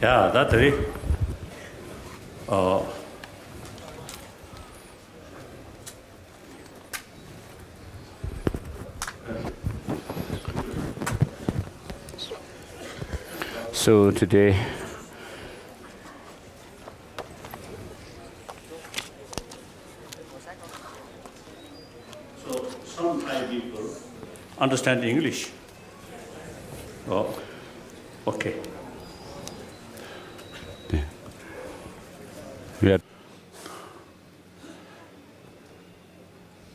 Yeah, that's very. So today, so some Thai people understand English. Oh, okay. Yeah.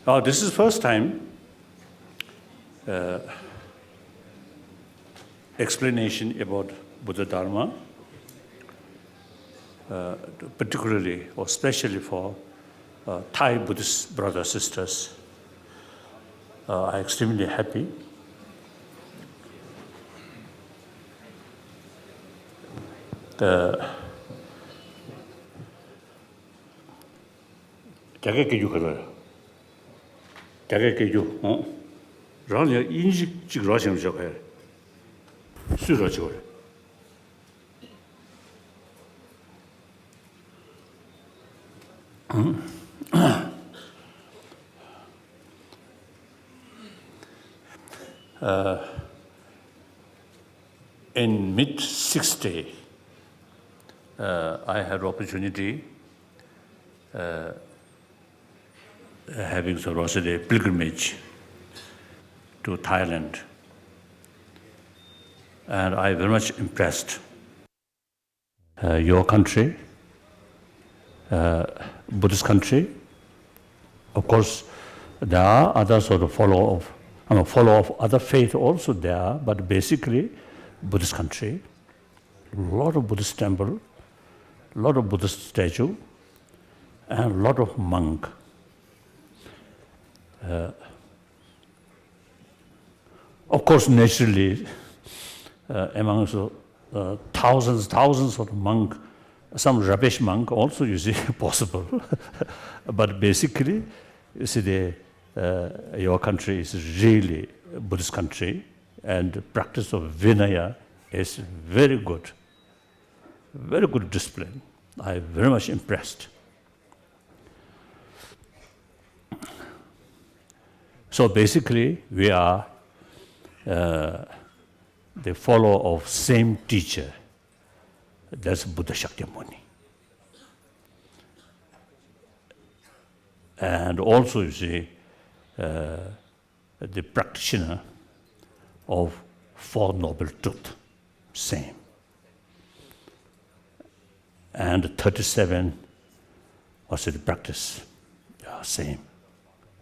Oh, this is first time explanation about Buddha Dharma, particularly or especially for Thai Buddhist brothers sisters. I'm extremely happy. 자게 깨주 그래요. 자게 깨주, 라냐 인식 지금 하시는 저거예요. 수로 저거. In mid-60, I had opportunity having sort of a pilgrimage to Thailand. And I very much impressed your country, Buddhist country. Of course, there are other sort of follow of other faith also there, but basically Buddhist country, a lot of Buddhist temple, a lot of Buddhist statue, and a lot of monk. Of course, naturally, among thousands of monk, some rubbish monk also you see possible. But basically, you see, your country is really a Buddhist country, and the practice of Vinaya is very good discipline. I'm very much impressed. So basically, we are the follower of same teacher. That's Buddha Shakyamuni. And also, you see, the practitioner of Four Noble Truths, same. And 37 was the practice, same,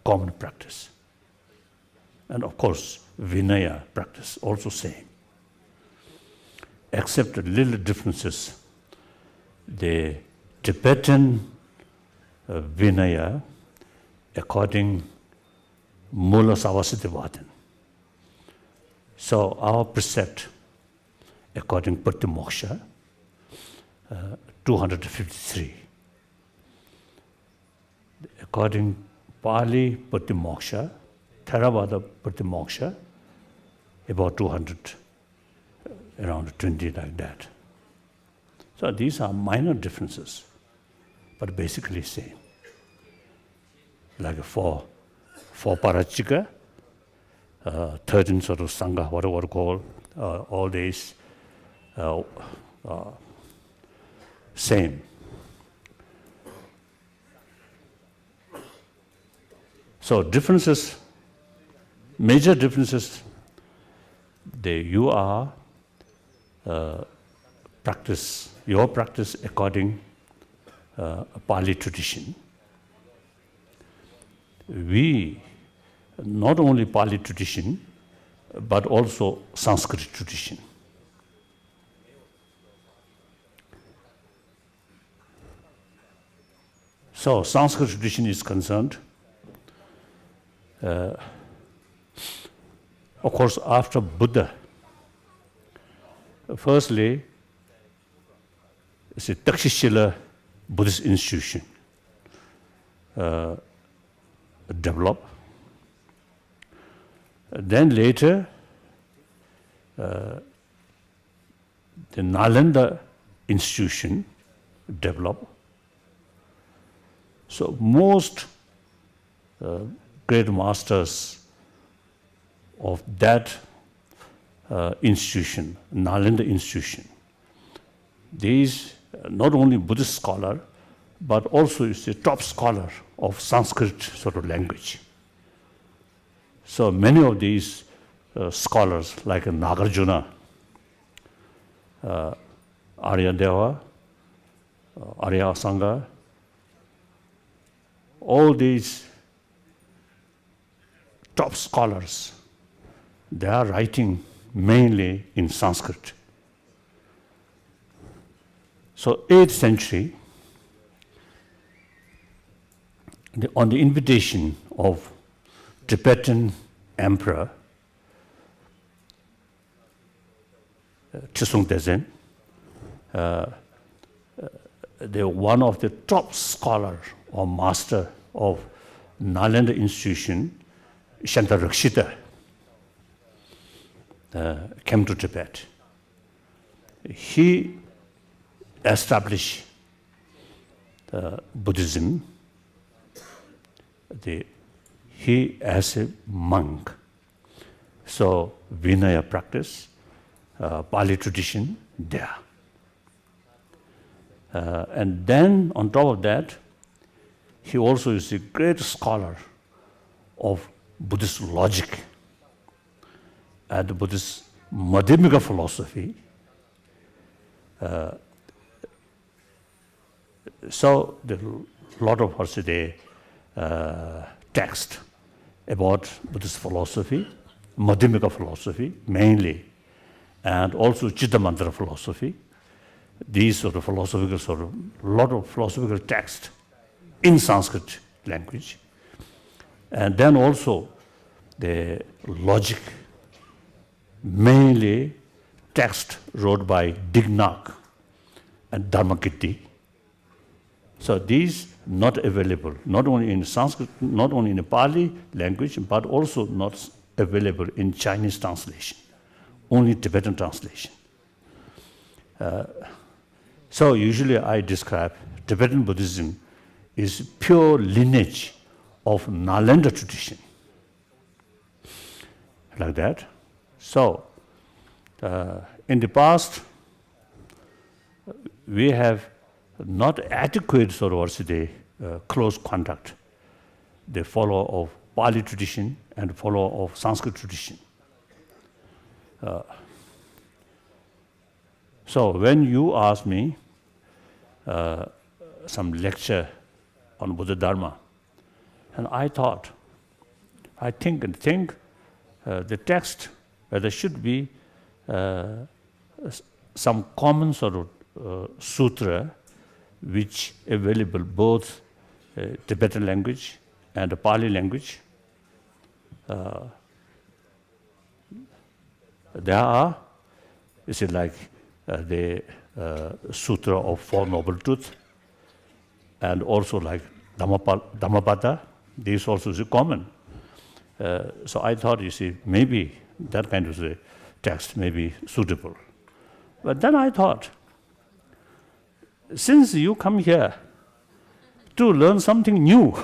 common practice. And of course, Vinaya practice, also same. Except little differences. The Tibetan Vinaya, according Mula Savasiddhivadin. So our precept, according Patimoksha, 253. According Pali Patimoksha, Theravada Patimoksha, about 200, around 20 like that. So these are minor differences, but basically same. Like for Parachika, 13 sort of Sangha, whatever call, all these, same. So differences, major differences, you are your practice according Pali tradition. We, not only Pali tradition, but also Sanskrit tradition. So Sanskrit tradition is concerned, of course, after Buddha, firstly, it's a Takshashila Buddhist institution developed. Then later, the Nalanda institution develop. So most great masters of that institution, Nalanda institution, these not only Buddhist scholar, but also is a top scholar of Sanskrit sort of language. So many of these scholars, like Nagarjuna, Aryadeva, Arya Sangha, all these top scholars, they are writing mainly in Sanskrit. So 8th century, on the invitation of Tibetan Emperor Chisung Dezen, they were one of the top scholar or master of Nalanda institution, Shantarakshita, came to Tibet. He established Buddhism. He as a monk. So Vinaya practice, Pali tradition there. And then on top of that, he also is a great scholar of Buddhist logic and Buddhist Madhyamika philosophy. So there are a lot of text about Buddhist philosophy, Madhyamika philosophy mainly, and also Chittamantra philosophy. These sort of philosophical lot of philosophical text in Sanskrit language. And then also the logic, mainly text wrote by Dignac and Dharmakirti. So these not available, not only in Sanskrit, not only in the Pali language, but also not available in Chinese translation, only Tibetan translation. So usually I describe Tibetan Buddhism is pure lineage of Nalanda tradition, like that. So in the past, we have not adequate sort of close contact. They follow of Pali tradition and follow of Sanskrit tradition. So when you ask me some lecture on Buddha Dharma, and I think the text, there should be some common sort of sutra which available both Tibetan language and the Pali language. There are, is it like the Sutra of Four Noble Truths, and also like Dhammapada, these also is common. So I thought, you see, maybe that kind of a text may be suitable. But then I thought, since you come here to learn something new,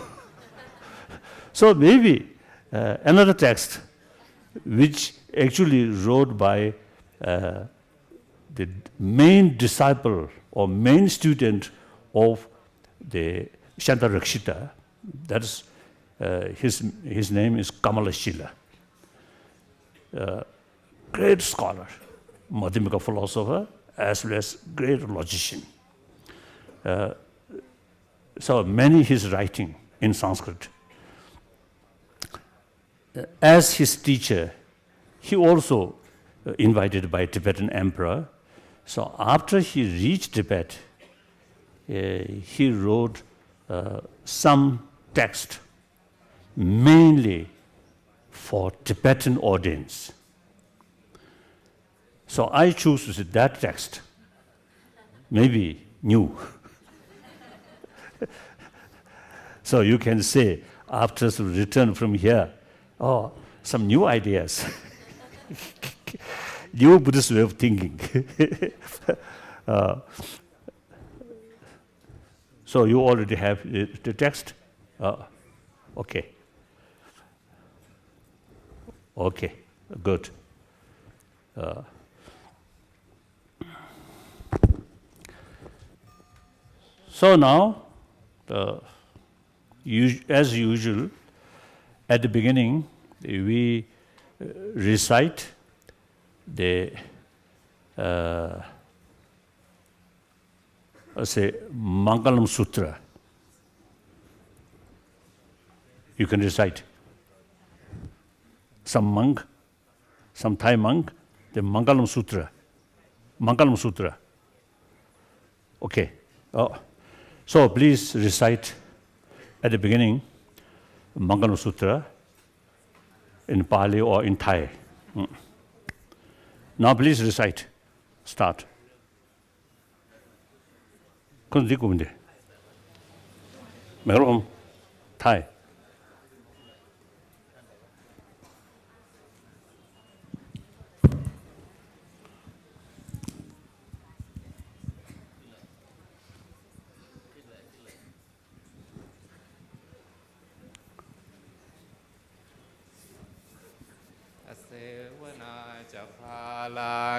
so maybe another text which actually wrote by the main disciple or main student of the Shantarakshita, that's his name is Kamalashila, great scholar, Madhyamika philosopher, as well as great logician. So many his writing in Sanskrit. As his teacher, he also invited by Tibetan emperor. So after he reached Tibet, he wrote some text mainly for Tibetan audience. So I choose that text, maybe new. So you can say, after return from here, oh, some new ideas, new Buddhist way of thinking. So you already have the text? Okay. Okay, good. So now, as usual, at the beginning, we recite the Mangalam Sutra. You can recite. Some monk, some Thai monk, the Mangalam Sutra. Mangalam Sutra. Okay. So please recite at the beginning Mangalam Sutra in Pali or in Thai. Now please recite. Start. Thai.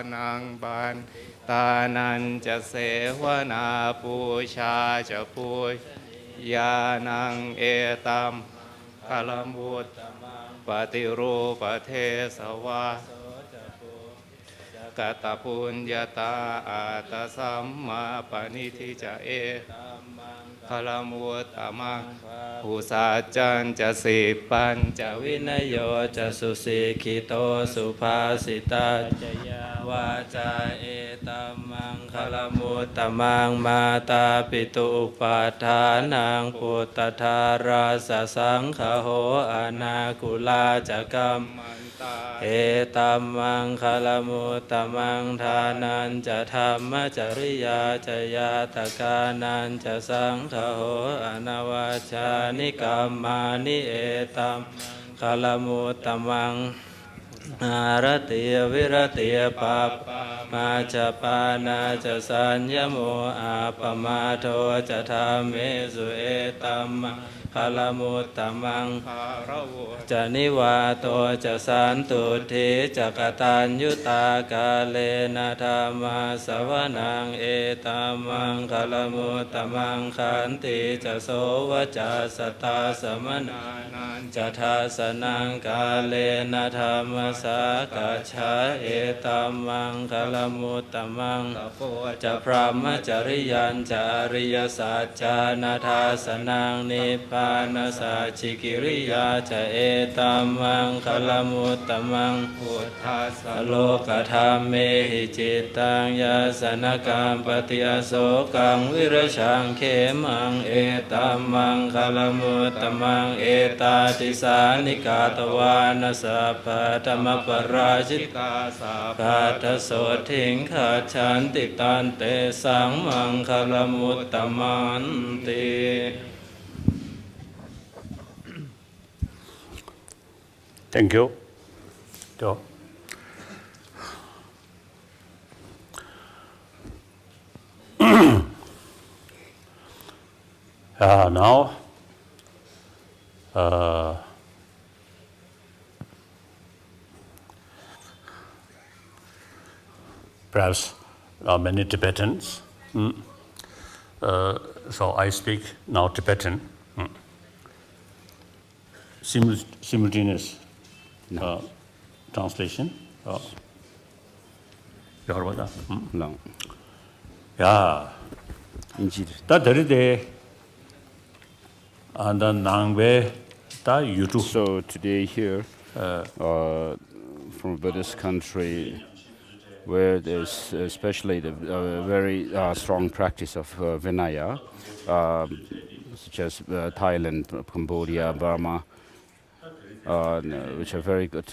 Nang ban tanan cha sevana pusha cha puy ya nang etam kalamut patirupa the sawa kata punyata ata samma paniti cha kalamut amangภูสัจจันจะสิปัญจวินโยจะสุสิกิโตสุภาสิตาจยาวาจาเอตัมมังคลมุตตมังมาตาปิตุปาทานังพุทธทาราสสังฆโหอนาคุลาจักกัมเอตัมมังคลมุตตมังทานันจะธรรมจริยาจยาตกานันจะสังฆโหอนาวาชานิกรรมานิเอตัมคลมุตตมังอารติวิรติปาปมาจะปานาจะสัญญโมอาปมาโทจะธรรมเมสุเอตัมคลมุตตมังจะนิวาโตจะสันตุทิจะกตัญยุตากาเลนะธรรมาสวนังเอตัมมังคลมุตตมังขันติจะโสวจัสสตาสมนานันจะทัสนังกาเลนะธรรมสากัจฉาเอตัมมังคลมุตตมังจะพรหมจริยัญจะอริยสัจจานาทัสนังนิพพานสัจฉิกิริยาจะเอตัมมังคลมุตตมังพุทธัสสะโลกธรรมเมหิจิตตังยาสนกัมปฏิอโศกังวิรชังเขมังเอตัมมังคลมุตตมังเอตาติสานิกาตวานัสสะปะธรรมปราชิกาสัพพะทโสทิงขัจฉันติตันเตสังมังคลมุตตมันติ Thank you. So, now perhaps many Tibetans. So I speak now Tibetan. Simultaneous translation. No. Yeah. That very day, and then Nangbe, that YouTube. So today here, from a Buddhist country, where there's especially the very strong practice of Vinaya, such as Thailand, Cambodia, Burma, which are very good.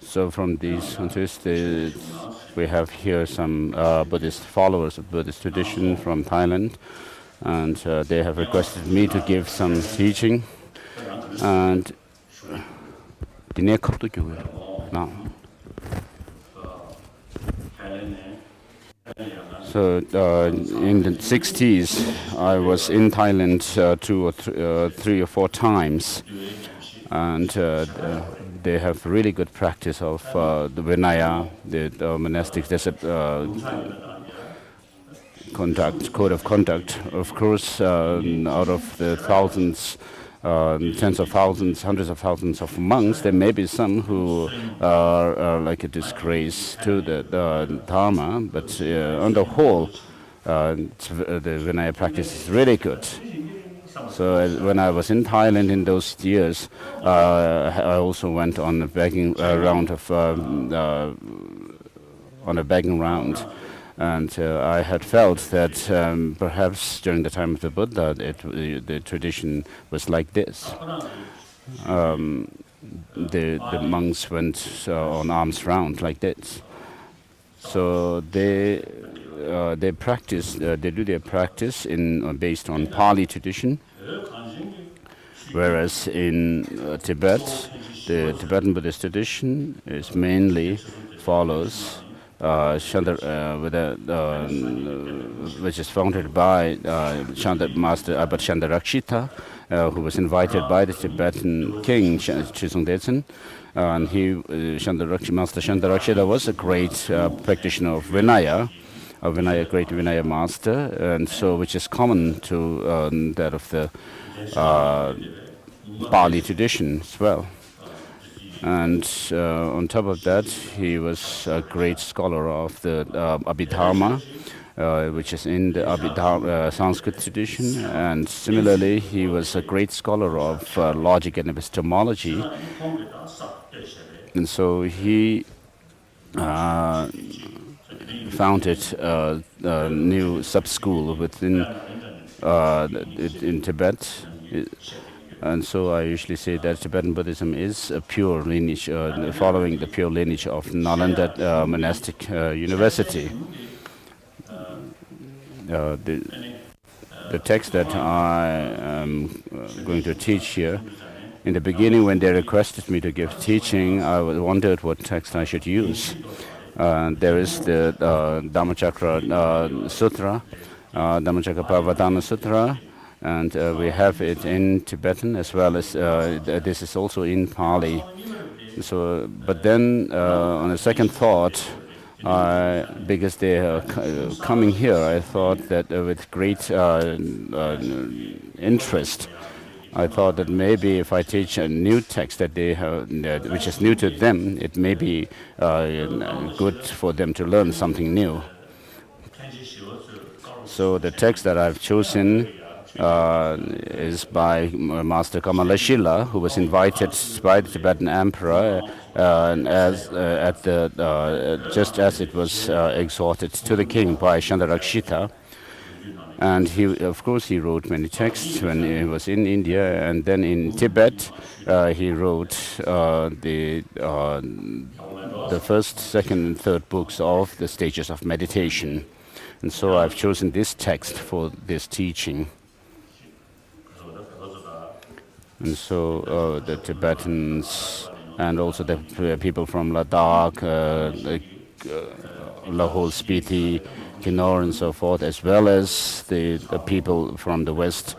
So from these countries, we have here some Buddhist followers of Buddhist tradition from Thailand, and they have requested me to give some teaching. And now So in the 60s, I was in Thailand three or four times, and they have really good practice of the Vinaya, the monastics. There's a code of conduct. Of course, out of the thousands, tens of thousands, hundreds of thousands of monks, there may be some who are like a disgrace to the Dharma, but on the whole, the Vinaya practice is really good. So when I was in Thailand in those years, I also went on a begging round of and I had felt that perhaps during the time of the Buddha, the tradition was like this. The monks went on alms round like this. So they practice. They do their practice based on Pali tradition, whereas in Tibet, the Tibetan Buddhist tradition is mainly follows which is founded by Master Abbot Chandarakshita, who was invited by the Tibetan king Chisung Detsen. And Master Chandarakshita was a great practitioner of Vinaya, great Vinaya master, and so which is common to that of the Pali tradition as well. And on top of that, he was a great scholar of the Abhidharma, which is in the Abhidharma Sanskrit tradition. And similarly, he was a great scholar of logic and epistemology. And so he founded a new sub-school within in Tibet. And so I usually say that Tibetan Buddhism is a pure lineage, following the pure lineage of Nalanda Monastic University. The text that I am going to teach here, in the beginning when they requested me to give teaching, I wondered what text I should use. There is the Dhammacakra Sutra, Dhammacakra Parvatana Sutra, and we have it in Tibetan as well as this is also in Pali. So, but then on a second thought, because they are coming here, I thought that with great interest, I thought that maybe if I teach a new text that they have, which is new to them, it may be good for them to learn something new. So the text that I've chosen is by Master Kamalashila, who was invited by the Tibetan Emperor just as it was exhorted to the king by Chandarakshita. And he, of course, he wrote many texts when he was in India, and then in Tibet, he wrote the first, second, and third books of the stages of meditation. And so I've chosen this text for this teaching. And so the Tibetans and also the people from Ladakh, Lahore, Spiti, Kinnaur and so forth, as well as the people from the West.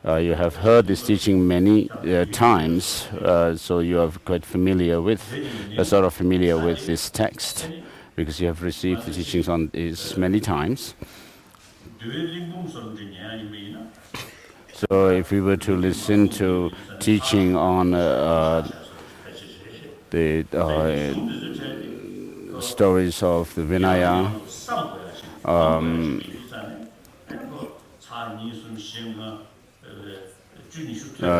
You have heard this teaching many times, so you are quite familiar with, familiar with this text, because you have received the teachings on this many times. So if we were to listen to teaching on the stories of the Vinaya,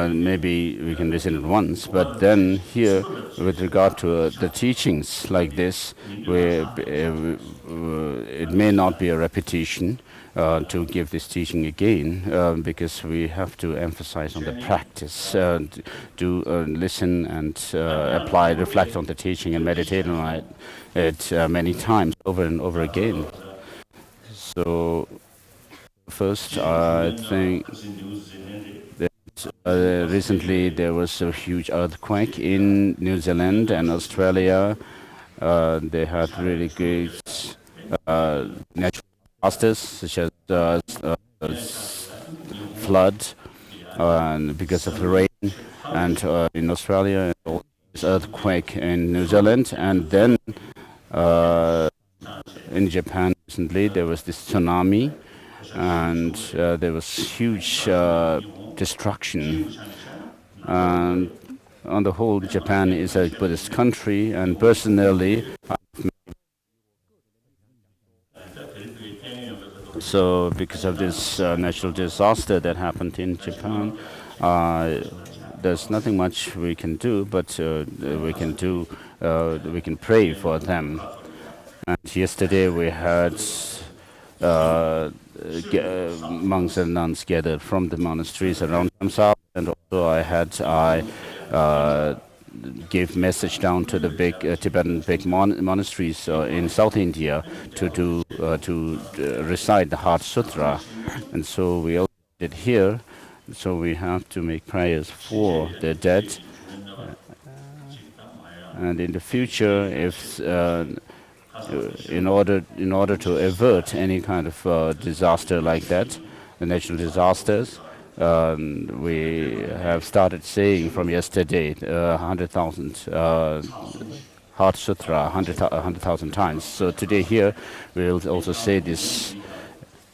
maybe we can listen at once, but then here, with regard to the teachings like this, where it may not be a repetition to give this teaching again, because we have to emphasize on the practice, listen and apply, reflect on the teaching and meditate on it many times, over and over again. So first, I think recently there was a huge earthquake in New Zealand and Australia. They had really great natural disasters such as flood and because of the rain, and in Australia, this earthquake in New Zealand, and then in Japan recently there was this tsunami, and there was huge destruction. And on the whole, Japan is a Buddhist country, and personally, so because of this natural disaster that happened in Japan, there's nothing much we can do, but we can pray for them. And yesterday we had monks and nuns gathered from the monasteries around Dharamsala, and also I gave message down to the big Tibetan big monasteries in South India to recite the Heart Sutra, and so we also did here. So we have to make prayers for the dead, and in the future, if in order to avert any kind of disaster like that, the natural disasters, we have started saying from yesterday 100,000 Heart Sutra 100,000 times. So today here we will also say this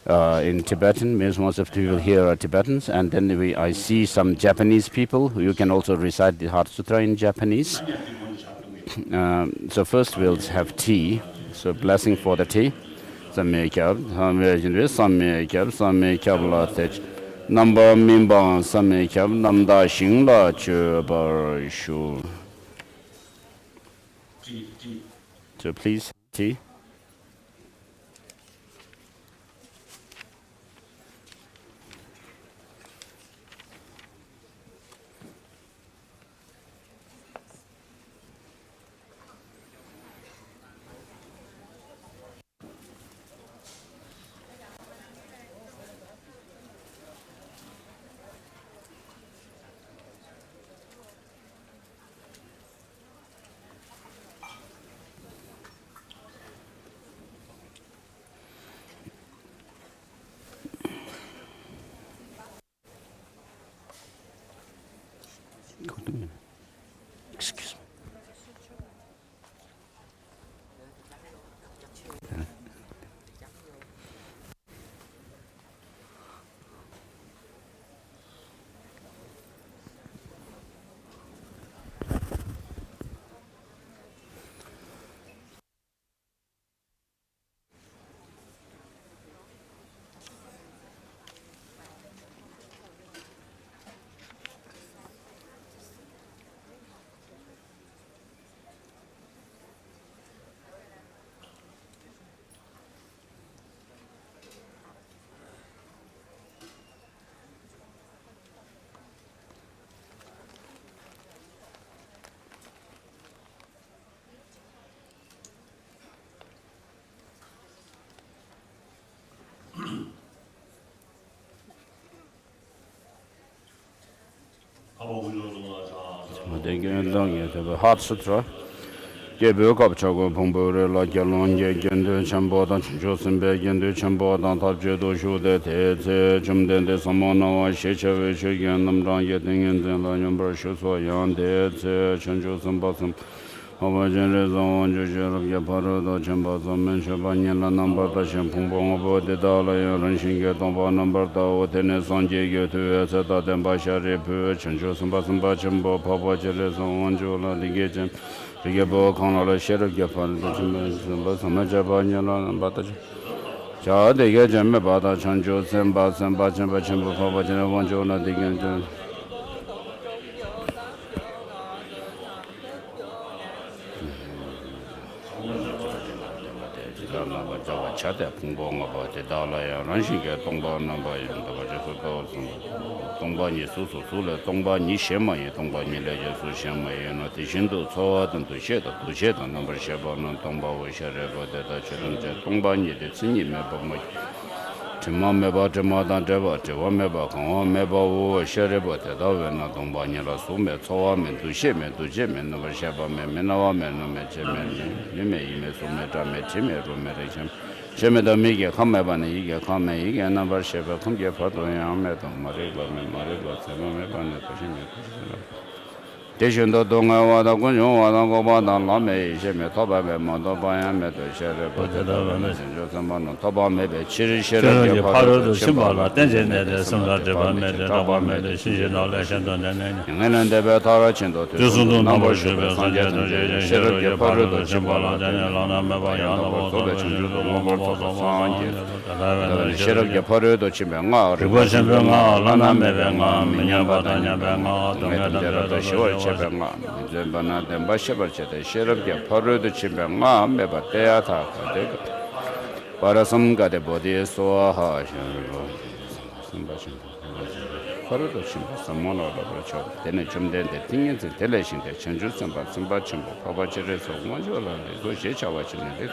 in Tibetan, means most of the people here are Tibetans, and then I see some Japanese people who can also recite the Heart Sutra in Japanese. So first we'll have tea. So blessing for the tea. Number mimba samekab namda shingla chubar shu. So please tea. Excuse me. Heart Sutra. Gebe kap chago pongbo re la gyalon ge gende chambo dan josen be gende chambo dan tab je do shu de te te chum den de samona wa she che we che gen nam ran ye den den la nyam bar shu so yan de te chen jo sam ba sam Hava jen re zon jo je rab ya paro do chambo zon men shu ba nyen la nam bar da shen pongbo ngo de Dalai ran shin ge don ba nam bar da o te ne son je ge tu e se da den ba sha re pu chen jo sam ba chambo pa pa je re zon jo la de ge chen Rigabo Kanala Sheriff Japan, Samajabanya, Bataja. Cha de Gajam Bata Chanjo, Semba, Samba, Champa, Champa, Papa, Wanjona, Digan. Chata, Pungbong about the Dalai, Ranching at Tongba number in the Tongba Susu Sula, Tongba Nishema, Tongba Nilaja Sushama, and the Shindu Toa and to shed a number Shaban and Tongba Wishareva that I shouldn't Tongba Ni, the Sini Meba. Timameba, Jamadan Java, Wameba, Meba, Shereba, the Davena, Tongba Nila Sume, Toa, and to Sheme, to Jim, and Nova Shaba, Menawa, Menamechemen, Yime, Sumeta, Mechime, Romericam. Shemeda Mige, Kamebana, Ige, Kame, Ige, number Sheba, Kumge, Pato, Yameto, Marilla, Mebana, Deshindo Donga, Wada Gunjo, Wada Gobada, Lame, Sheme, Toba, Mondo, Bayameto, Shere, Potamano, Toba, Mebe, Chiri, Shere, Paro, Shimbala, Tenjane, Sumla, Devame, Taba, Mede, Shino, Leshandon, and the Betara Chindo, Jusundu, number Shebe, Sanjay, Shere, Paro, Shere, Shimbala, Lana, Mavayana, Shere, Yapore, the Chimanga, Riboshanga, Lana, Mevenga, Minyabata, Venga, the shore Chebanga, Zembana, the Bashabacha, the Shere, Yapore, the Chimanga, Mebatea, Parasam got the body so harsh. Parudo Chimba, some mono of chop, then a chum then the thing is the television, the changes and but some bachum, Pabacheres of Majola, go Shecha watching it.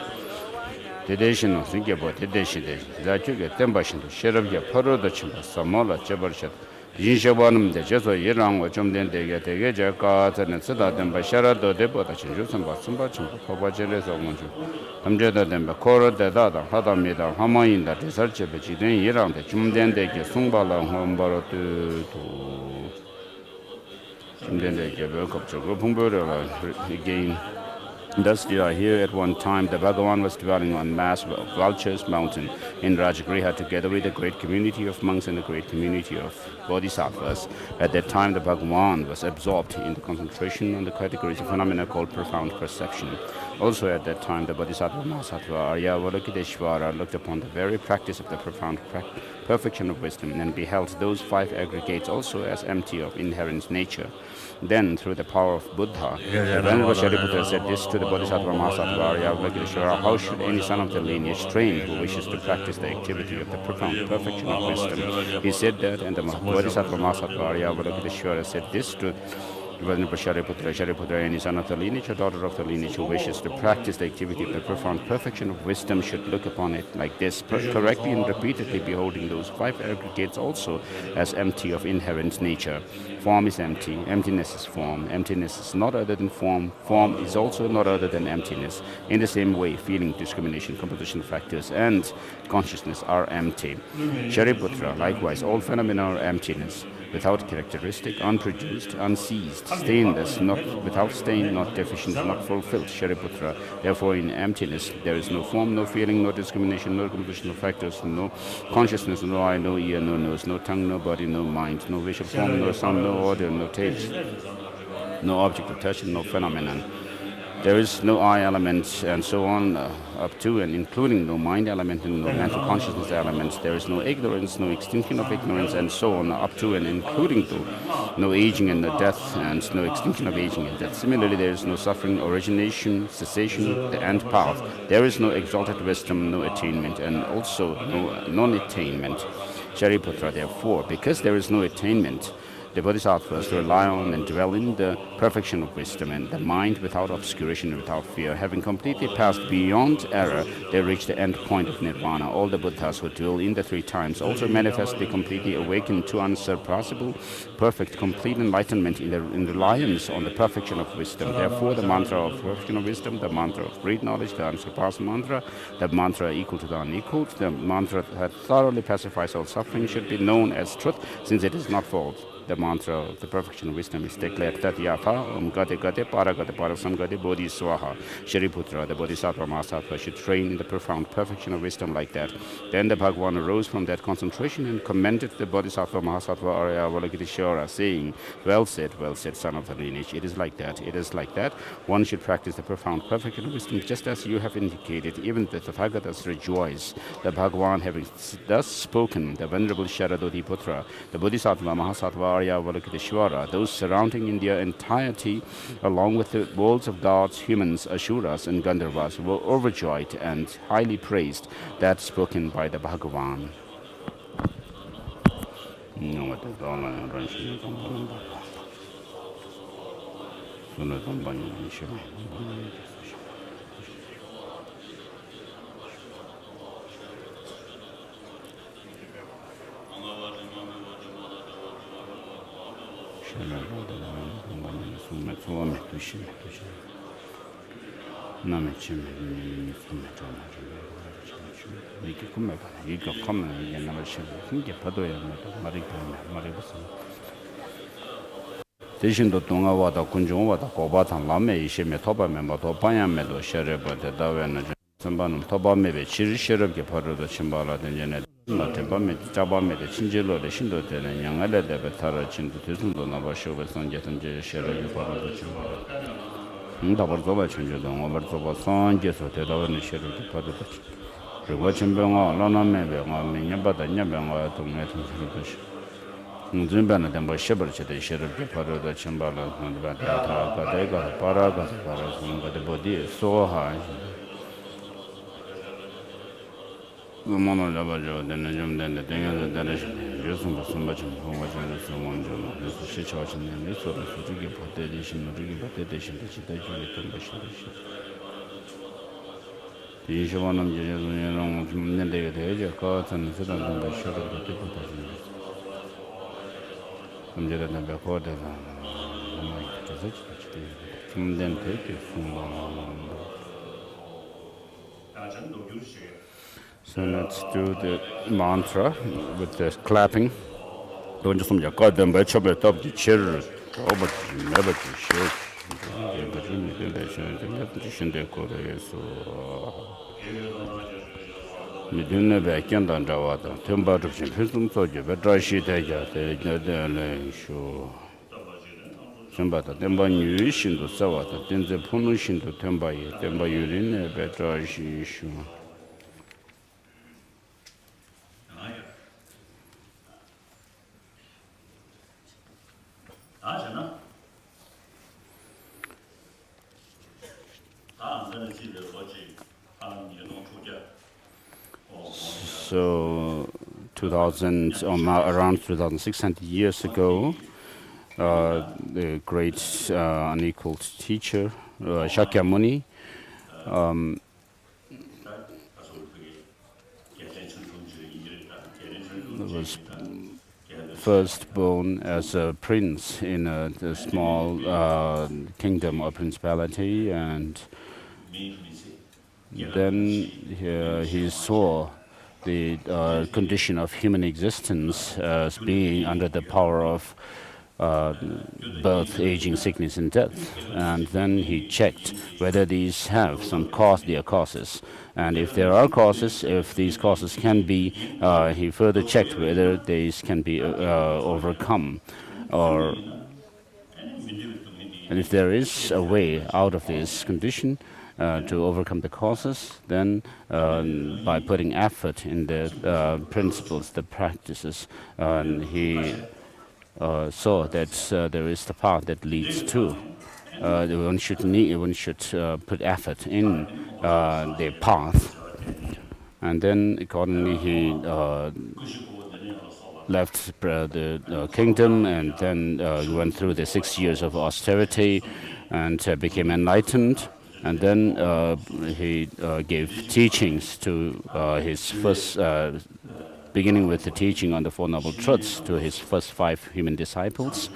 The dation of think about the dation, that you get temptation to share of your Parudo Chimba, some mola cheberchet. Yishabanum, the Jesu Yerang, or chum then they get a gaja cards and set out them by Shara do depot, the changes and but some bachum, Pabacheres of Majo. Amjada them by Kora, the Dada, Hadamida, Hamain, that is such a bitch, then Yerang, the chum then they get Sumbala, Hombaro to. Then they give a cup of again. Thus did I hear at one time the Bhagavan was dwelling on mass vultures mountain in Rajagriha together with a great community of monks and a great community of bodhisattvas. At that time the Bhagavan was absorbed in the concentration on the categories of phenomena called profound perception. Also at that time the Bodhisattva Mahasattva Arya Avalokiteshvara looked upon the very practice of the profound perfection of wisdom and beheld those five aggregates also as empty of inherent nature. Then, through the power of Buddha, the Venerable Shariputra said this to the Bodhisattva Mahasattva Arya Avalokiteshvara: how should any son of the lineage train who wishes to practice the activity of the profound perfection of wisdom? He said that, and the Bodhisattva Mahasattva Arya Avalokiteshvara said this to Venerable Shariputra, any son of the lineage or daughter of the lineage who wishes to practice the activity of the profound perfection of wisdom should look upon it like this, correctly and repeatedly beholding those five aggregates also as empty of inherent nature. Form is empty, emptiness is form, emptiness is not other than form, form is also not other than emptiness. In the same way, feeling, discrimination, composition factors, and consciousness are empty. Shariputra, likewise, all phenomena are emptiness, without characteristic, unproduced, unseized, stainless, not without stain, not deficient, not fulfilled. Shariputra, therefore in emptiness there is no form, no feeling, no discrimination, no composition, no factors, no consciousness, no eye, no ear, no nose, no tongue, no body, no mind, no visual form, no sound, no order, no taste, no object of touch, no phenomenon. There is no I element, and so on, up to and including no mind element and no mental consciousness elements. There is no ignorance, no extinction of ignorance, and so on, up to and including no aging and no death, and no extinction of aging and death. Similarly, there is no suffering, origination, cessation, the end path. There is no exalted wisdom, no attainment, and also no non-attainment. Shariputra, therefore, because there is no attainment, the Bodhisattvas rely on and dwell in the perfection of wisdom and the mind without obscuration and without fear. Having completely passed beyond error, they reach the end point of nirvana. All the Buddhas who dwell in the three times also manifestly completely awaken to unsurpassable, perfect, complete enlightenment in reliance on the perfection of wisdom. Therefore, the mantra of perfection of wisdom, the mantra of great knowledge, the unsurpassed mantra, the mantra equal to the unequaled, the mantra that thoroughly pacifies all suffering should be known as truth, since it is not false. The mantra of the perfection of wisdom is declared Tat Yatha Gate Gate Paragate Parasam Gate Bodhi Swaha. Shariputra, the Bodhisattva Mahasattva, should train in the profound perfection of wisdom like that. Then the Bhagavan arose from that concentration and commended the Bodhisattva Mahasattva Arya Avalokiteshvara, saying, well said, son of the lineage. It is like that. It is like that. One should practice the profound perfection of wisdom just as you have indicated. Even the Tathagatas rejoice. The Bhagavan having thus spoken, the Venerable Sharadoti Putra, the Bodhisattva Mahasattva Arya Avalokiteshvara, those surrounding in their entirety, along with the worlds of gods, humans, Asuras, and Gandharvas, were overjoyed and highly praised that spoken by the Bhagavan. 대신도 동아와다 군중와다 고바탄 라메 이시메 토바메 토바야메도 셔레버데 다웨는 선반은 토바메베 지르셔럽게 바로도 침발하던 전에 나테바메 자바메데 친절로데 신도되는 양알레데베 타라 친도 대순도 나바쇼베 선제던제 셔럽게 바로도 침발 다버도바 친절도 오버도바 선제소 대다원의 셔럽게 바로도 그리고 침병아 라나메베가 미냐바다 냐병아 동네 통신도시 Zimbabwe then was shepherd to the sheriff of the Chimbala and the Bataka, Paraga, but the body so high. The monologue, then the Jum, then the thing that is using for so much who was in the Summon, the situation in this sort of to give potentiation, to give potentiation, the condition. The issue one of the David caught and sit on the sheriff of the people. 문제는 몇거든. 좀된 되게 So let's do the mantra with the clapping. Don't just some yakad them by chop it up the chair. Robert never to show. Midune backend and Jawada, Timber of Chimpum Soja, Vedrashi Teja, the show. Simbata, Temba Nuishin to Sawata, then the Punushin to Temba, Temba Urin, Vedrashi show. So, 2000 or around 2,600 years ago, the great unequaled teacher Shakyamuni was first born as a prince in a small kingdom or principality, and then he saw the condition of human existence as being under the power of birth, aging, sickness, and death. And then he checked whether these have some their causes. And if there are causes, if these causes can be, he further checked whether these can be overcome. And if there is a way out of this condition, to overcome the causes, then by putting effort in the principles, the practices, he saw that there is the path that leads to. One should put effort in the path, and then accordingly he left the kingdom, and then went through the 6 years of austerity, and became enlightened. And then he gave teachings to his first, beginning with the teaching on the Four Noble Truths to his first 5 human disciples.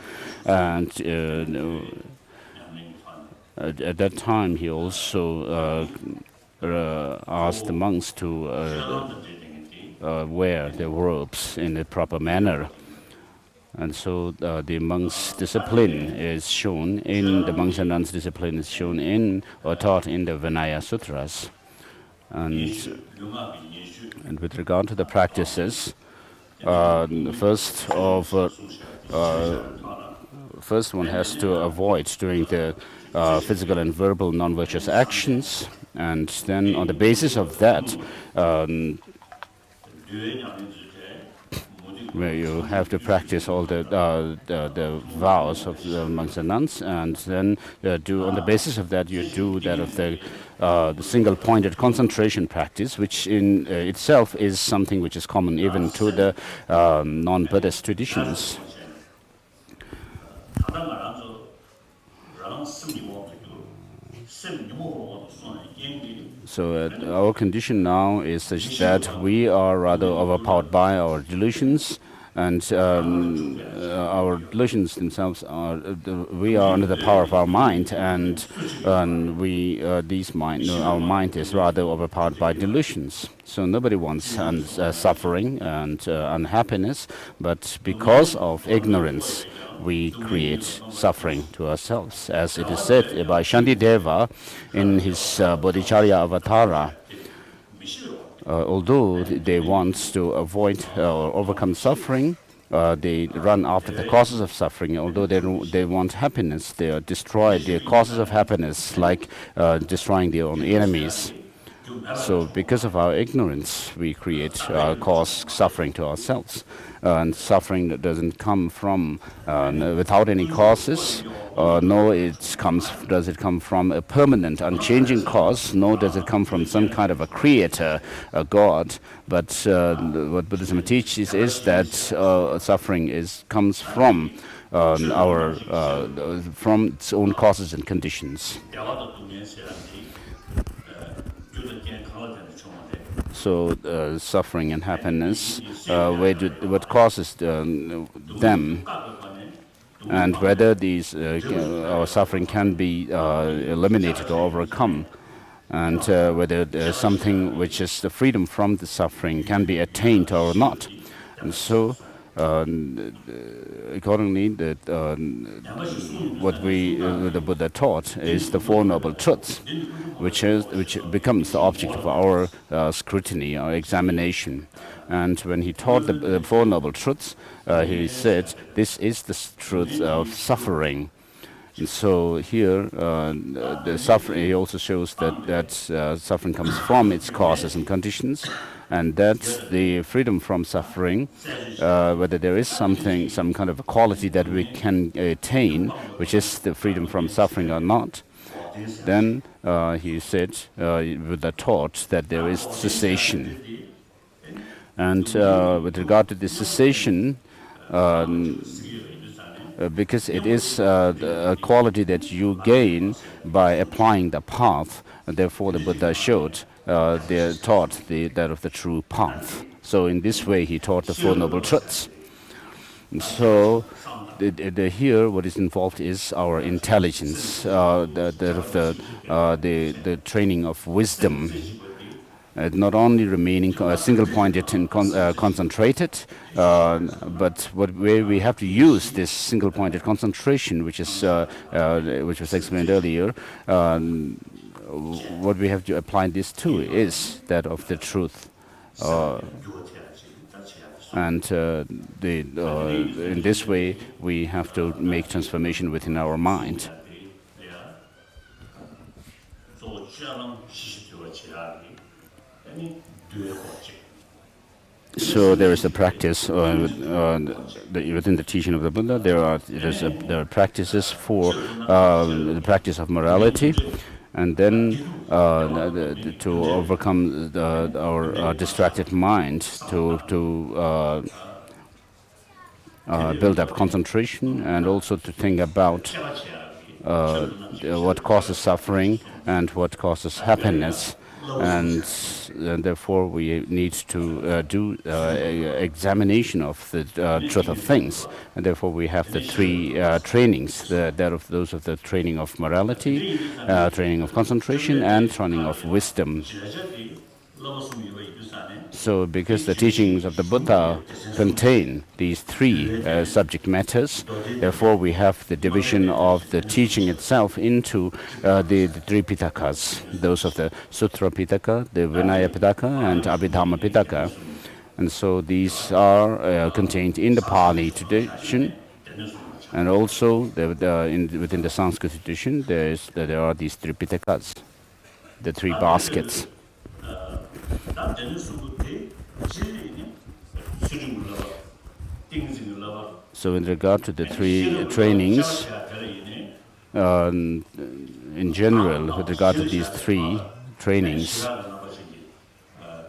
And at that time, he also asked the monks to wear their robes in a proper manner. And so the monks' discipline is shown in, the monks and nuns' discipline is shown in or taught in the Vinaya Sutras. And with regard to the practices, first one has to avoid doing the physical and verbal non-virtuous actions, and then on the basis of that, where you have to practice all the vows of the monks and nuns, and then on the basis of that you do that of the single-pointed concentration practice, which in itself is something which is common even to the non-Buddhist traditions. So our condition now is such that we are rather overpowered by our delusions, And our delusions themselves are, we are under the power of our mind, and our mind is rather overpowered by delusions. So nobody wants suffering and unhappiness, but because of ignorance, we create suffering to ourselves. As it is said by Shantideva in his Bodhicharya Avatara, although they want to avoid or overcome suffering, they run after the causes of suffering. Although they want happiness, they destroy the causes of happiness, like destroying their own enemies. So because of our ignorance, we cause suffering to ourselves. And suffering doesn't come from without any causes, nor does it come from a permanent, unchanging cause, nor does it come from some kind of a creator, a God. But what Buddhism teaches is that suffering comes from from its own causes and conditions. So suffering and happiness, what causes them, and whether our suffering can be eliminated or overcome, and whether there's something which is the freedom from the suffering can be attained or not. And so accordingly, what the Buddha taught is the Four Noble Truths, which becomes the object of our scrutiny, our examination. And when he taught the Four Noble Truths, he said, this is the truth of suffering. And so here, the suffering, he also shows that suffering comes from its causes and conditions, and that the freedom from suffering, whether there is some kind of a quality that we can attain, which is the freedom from suffering or not, then he said, with the thought that there is cessation. And with regard to the cessation, because it is a quality that you gain by applying the path, and therefore the Buddha taught that of the true path. So in this way he taught the Four Noble Truths. And so here what is involved is our intelligence, the training of wisdom. Not only remaining single-pointed and concentrated, but where we have to use this single-pointed concentration, which was explained earlier. What we have to apply this to is that of the truth, and in this way we have to make transformation within our mind. So there is a practice within the teaching of the Buddha. There are practices for the practice of morality, and then to overcome our distracted mind, to build up concentration, and also to think about what causes suffering and what causes happiness. And therefore we need to do examination of the truth of things, and therefore we have the three trainings, those of the training of morality, training of concentration, and training of wisdom. So because the teachings of the Buddha contain these three subject matters, therefore we have the division of the teaching itself into the three Pitakas, those of the Sutra Pitaka, the Vinaya Pitaka, and Abhidhamma Pitaka. And so these are contained in the Pali tradition, and also within the Sanskrit tradition there are these three Pitakas, the three baskets. So in regard to the three trainings, in general, with regard to these three trainings,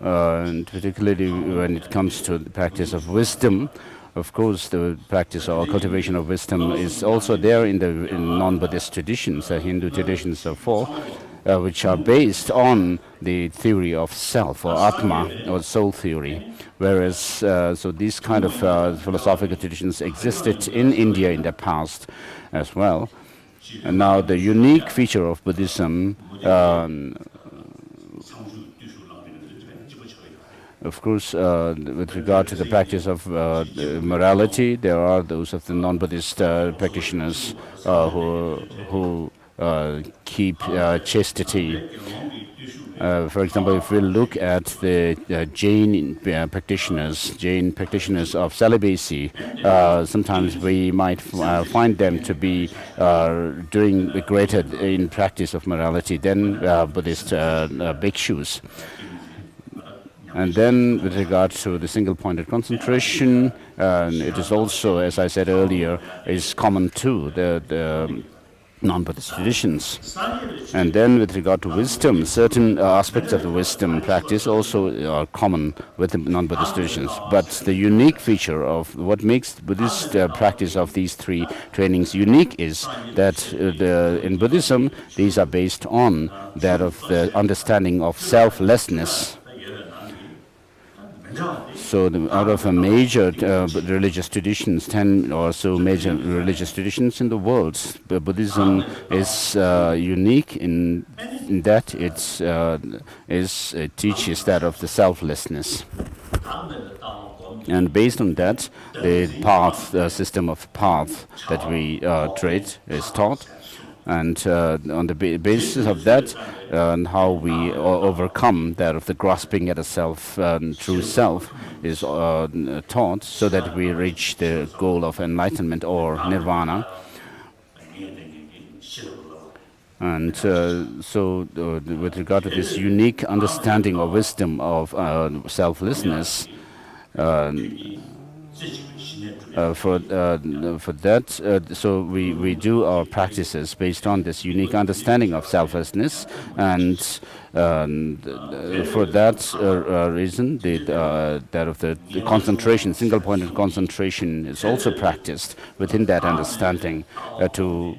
and particularly when it comes to the practice of wisdom, of course, the practice or cultivation of wisdom is also there in non-Buddhist traditions, Hindu traditions, so forth. which are based on the theory of self or Atma or soul theory. Whereas, so these kind of philosophical traditions existed in India in the past as well. And now the unique feature of Buddhism, of course, with regard to the practice of morality, there are those of the non-Buddhist practitioners who keep chastity. For example, if we look at the Jain practitioners of celibacy, sometimes we might find them to be doing greater in practice of morality than Buddhist bhikshus. And then with regard to the single-pointed concentration, it is also, as I said earlier, is common to the non-Buddhist traditions. And then with regard to wisdom, certain aspects of the wisdom practice also are common with the non-Buddhist traditions. But the unique feature of what makes the Buddhist practice of these three trainings unique is that in Buddhism, these are based on that of the understanding of selflessness. So out of a major religious traditions, 10 or so major religious traditions in the world, Buddhism is unique in that it teaches that of the selflessness. And based on that, the path, system of path that we tread is taught. And on the basis of that, how we overcome that of the grasping at a self, true self, is taught so that we reach the goal of enlightenment or nirvana. And so with regard to this unique understanding or wisdom of selflessness, for that, so we do our practices based on this unique understanding of selflessness, and for that reason, that of the concentration, single-pointed concentration, is also practiced within that understanding to.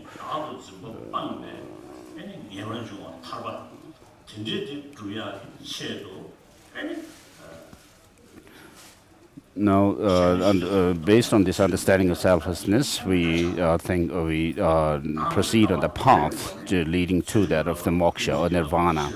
Now, based on this understanding of selflessness, we proceed on the path leading to that of the moksha or nirvana.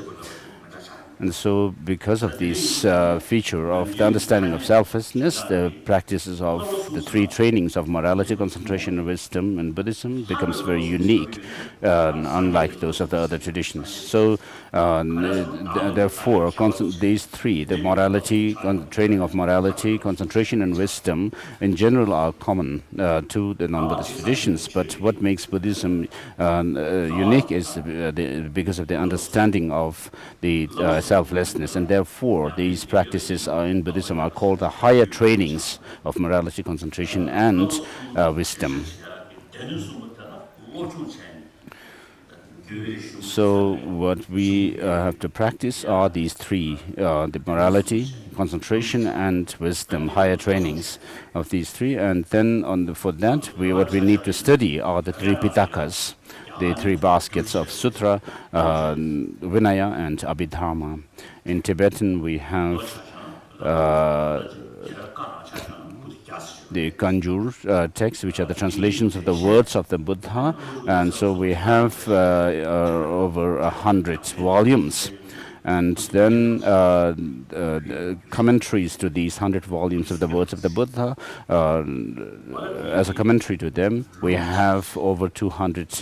And so, because of this feature of the understanding of selflessness, the practices of the three trainings of morality, concentration, and wisdom in Buddhism becomes very unique, unlike those of the other traditions. So, therefore, these three, the morality, training of morality, concentration, and wisdom, in general are common to the non-Buddhist traditions. But what makes Buddhism unique is because of the understanding of the selflessness, and therefore these practices in Buddhism are called the higher trainings of morality, concentration, and wisdom. So what we have to practice are these three, the morality, concentration, and wisdom, higher trainings of these three. And then for that, what we need to study are the three Pitakas, the three baskets of Sutra, Vinaya, and Abhidharma. In Tibetan, we have the Kanjur texts, which are the translations of the words of the Buddha, and so we have over 100 volumes. And then commentaries to these 100 volumes of the words of the Buddha. As a commentary to them, we have over 200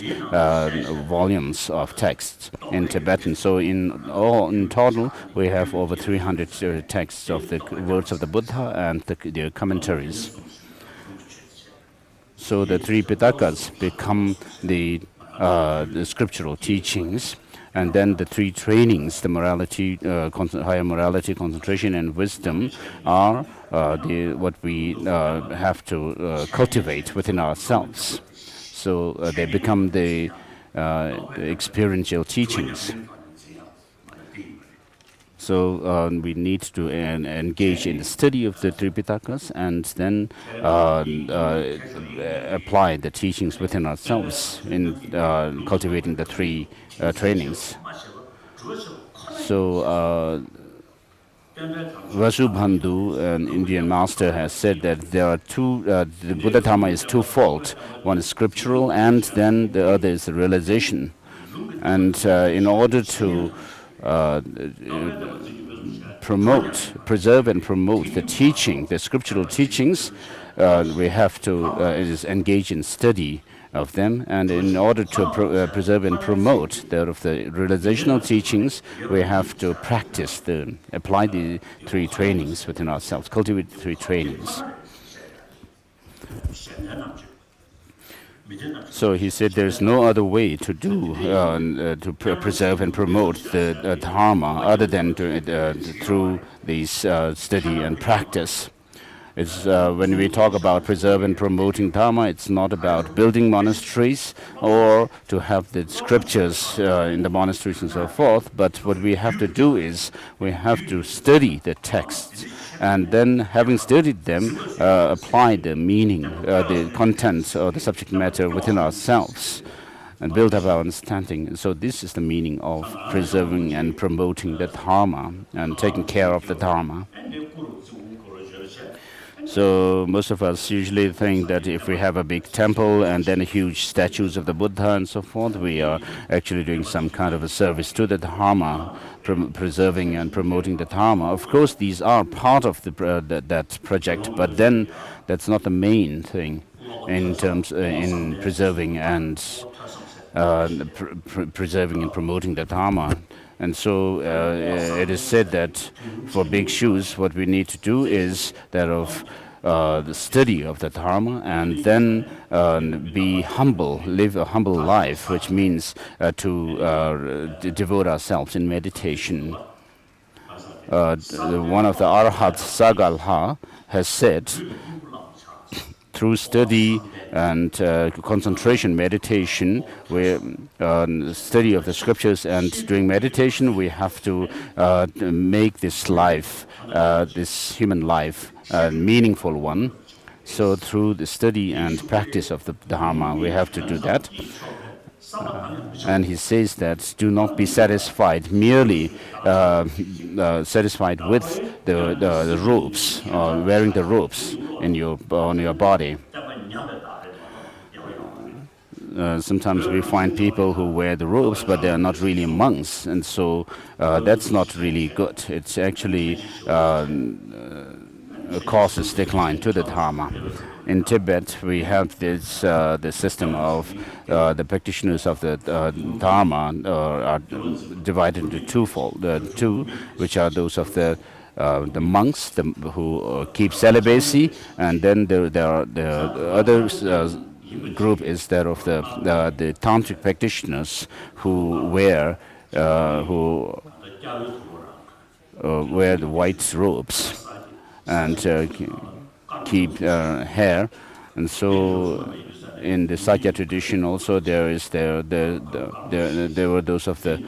volumes of texts in Tibetan. So in total, we have over 300 texts of the words of the Buddha and the commentaries. So the three Pitakas become the scriptural teachings. And then the three trainings, the morality, higher morality, concentration, and wisdom, are what we have to cultivate within ourselves. So they become the experiential teachings. So we need to engage in the study of the Tripitakas and then apply the teachings within ourselves in cultivating the three trainings. So Vasubandhu, an Indian master, has said that there are two, the Buddha Dharma is twofold. One is scriptural, and then the other is the realization. And in order to preserve and promote the teaching, the scriptural teachings, we have to engage in study of them. And in order to preserve and promote the realizational teachings, we have to apply the three trainings within ourselves, cultivate the three trainings. So he said there's no other way to do to preserve and promote the Dharma other than through these study and practice. It's, when we talk about preserve and promoting Dharma, it's not about building monasteries or to have the scriptures in the monasteries and so forth, but what we have to do is we have to study the texts, and then having studied them, apply the meaning, the contents or the subject matter within ourselves and build up our understanding. So this is the meaning of preserving and promoting the Dharma and taking care of the Dharma. So most of us usually think that if we have a big temple and then huge statues of the Buddha and so forth, we are actually doing some kind of a service to the Dharma, preserving and promoting the Dharma. Of course, these are part of that project, but then that's not the main thing in terms in preserving and preserving and promoting the Dharma. And so it is said that for bhikshus, what we need to do is that of the study of the Dharma, and then be humble, live a humble life, which means to devote ourselves in meditation. One of the Arhats, Sagalha, has said, through study and concentration, meditation, study of the scriptures and doing meditation, we have to make this life, this human life, a meaningful one. So through the study and practice of the Dharma, we have to do that. And he says that do not be satisfied, merely satisfied with the robes, wearing the robes on your body. Sometimes we find people who wear the robes, but they are not really monks, and so that's not really good. It's actually causes decline to the Dharma. In Tibet, we have this the system of the practitioners of the Dharma are divided into twofold. Two, which are those of the monks who keep celibacy, and then there are the other group is that of the tantric practitioners who wear the white robes and keep hair. And so in the Sakya tradition also there were those of the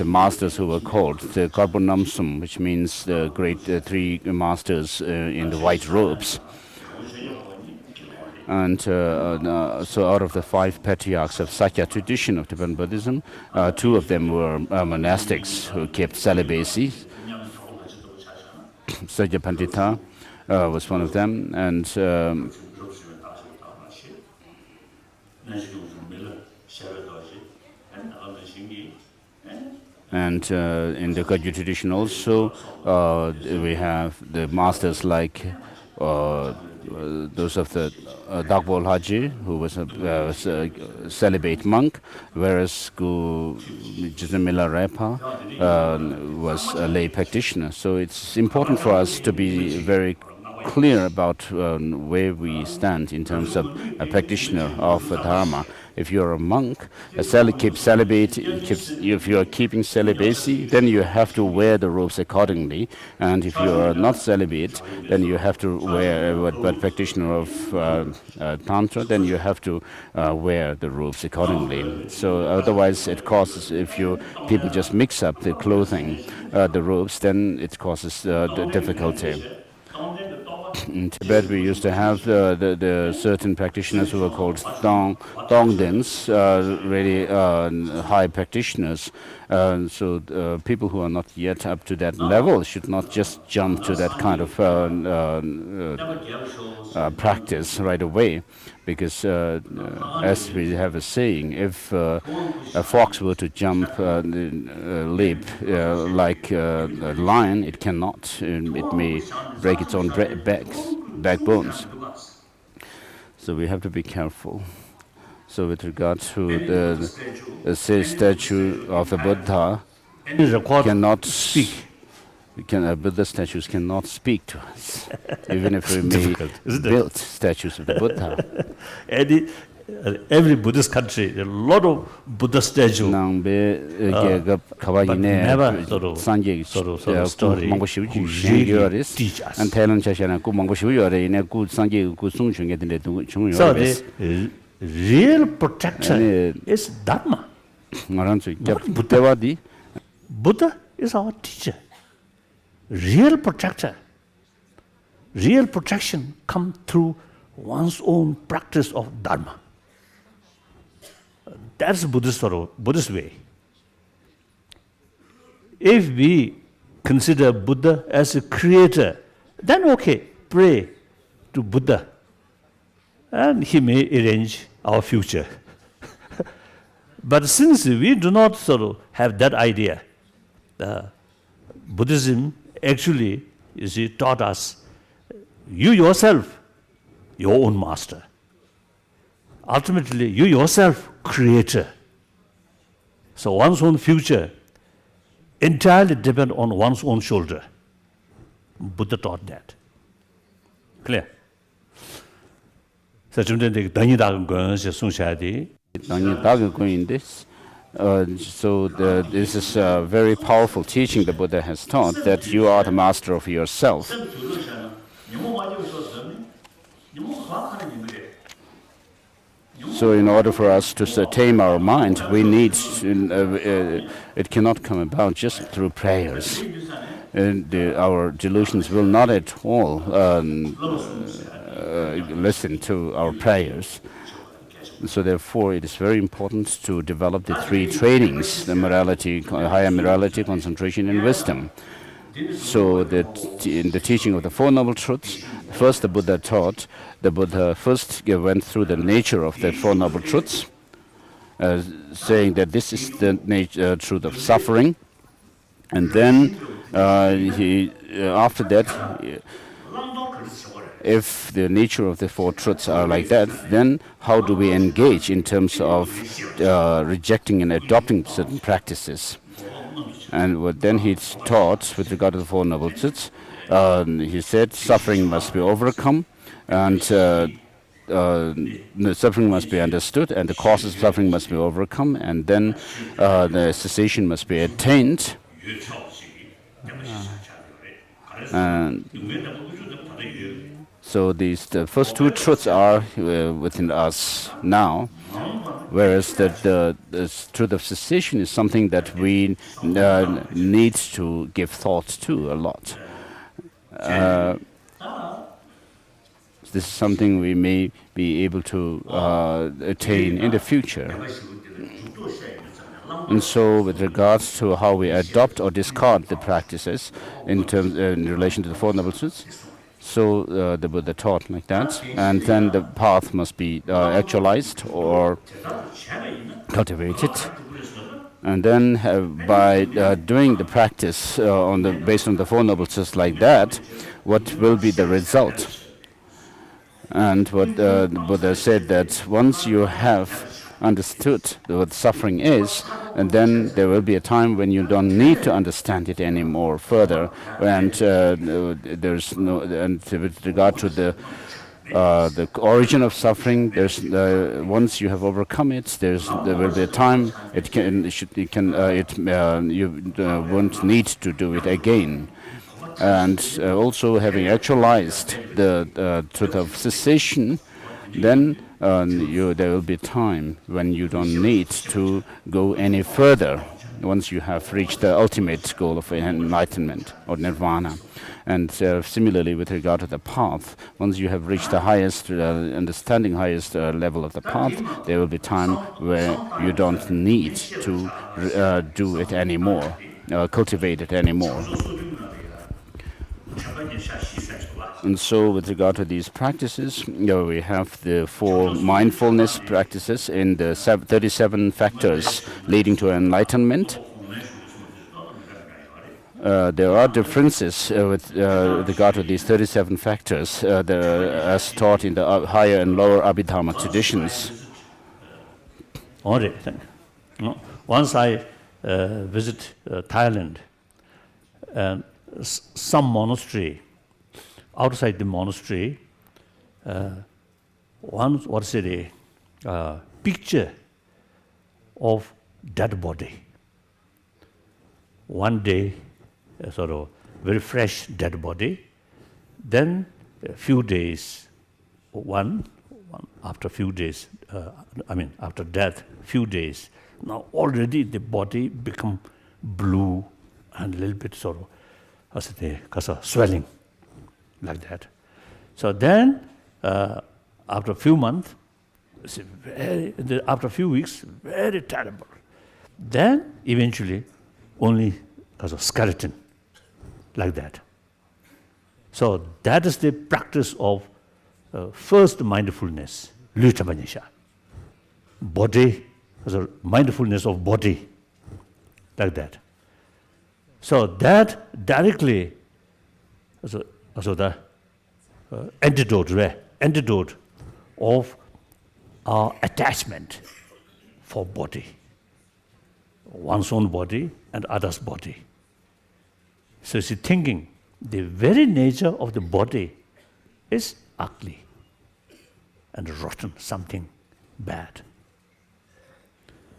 masters who were called the Karbonamsum, which means the great three masters in the white robes. And so out of the five patriarchs of Sakya tradition of Tibetan Buddhism, two of them were monastics who kept celibacy. Sajja Pandita was one of them, and in the Kagyu tradition also, we have the masters like those of the Dagbol Haji, who was a celibate monk, whereas Gu Jizamila Repa was a lay practitioner. So it's important for us to be very clear about where we stand in terms of a practitioner of Dharma. If you're a monk, if you are keeping celibacy, then you have to wear the robes accordingly. And if you are not celibate, then you have to wear, but practitioner of Tantra, then you have to wear the robes accordingly. So otherwise it causes, if people just mix up the clothing, the robes, then it causes the difficulty. In Tibet, we used to have the certain practitioners who were called Tongdens, really high practitioners, So people who are not yet up to that level should not just jump to that kind of practice right away, because as we have a saying, if a fox were to jump leap like a lion, it cannot. It may break its own backbones. So we have to be careful. So with regard to the statue of the Buddha, cannot speak. Buddha statues cannot speak to us, even if we may build statues of the Buddha. Every Buddhist country, there are a lot of Buddha statues, but never sort of story who really teach us. So the real protector is Dharma. Not Buddha. Buddha is our teacher. Real protector. Real protection comes through one's own practice of Dharma. That's Buddhist way. If we consider Buddha as a creator, then okay, pray to Buddha, and he may arrange our future. But since we do not sort of have that idea, Buddhism actually, you see, taught us, you yourself, your own master. Ultimately, you yourself, creator. So one's own future entirely depends on one's own shoulder. Buddha taught that. Clear? So, this is a very powerful teaching the Buddha has taught, that you are the master of yourself. So in order for us to tame our mind, we need it cannot come about just through prayers. Our delusions will not at all listen to our prayers. So therefore, it is very important to develop the three trainings: the morality, higher morality, concentration, and wisdom. So that in the teaching of the Four Noble Truths, first the Buddha taught, the Buddha first went through the nature of the Four Noble Truths, saying that this is the truth of suffering. And then after that, if the nature of the four truths are like that, then how do we engage in terms of rejecting and adopting certain practices? And what then he taught with regard to the Four Noble Truths, he said suffering must be overcome, and the suffering must be understood, and the causes of suffering must be overcome, and then the cessation must be attained. And so the first two truths are within us now, whereas the truth of cessation is something that we need to give thought to a lot. This is something we may be able to attain in the future. And so with regards to how we adopt or discard the practices in relation to the Four Noble Truths, so the Buddha taught like that, and then the path must be actualized or cultivated, and then by doing the practice based on the Four Noble Truths like that, what will be the result? And what the Buddha said, that once you have understood what suffering is, and then there will be a time when you don't need to understand it anymore further, and there's no. And with regard to the origin of suffering, there's once you have overcome it, there will be a time you won't need to do it again. And also having actualized the truth of cessation, then there will be time when you don't need to go any further once you have reached the ultimate goal of enlightenment or nirvana. And similarly, with regard to the path, once you have reached the highest understanding, highest level of the path, there will be time where you don't need to do it anymore, cultivate it anymore. And so with regard to these practices, we have the 4 mindfulness practices in the 37 factors leading to enlightenment. There are differences with regard to these 37 factors as taught in the higher and lower Abhidharma traditions. Once I visit Thailand, and some monastery, outside the monastery, picture of dead body. One day, a sort of very fresh dead body. Then a few days, after a few days, after death, few days. Now already the body become blue and a little bit sort of swelling, like that. So then, after a few months, after a few weeks, very terrible. Then eventually, only as a skeleton, like that. So that is the practice of first mindfulness, Lütabanyasha. Body, as a mindfulness of body, like that. So that directly, the antidote of our attachment for body, one's own body and others' body. So you see, thinking the very nature of the body is ugly and rotten, something bad.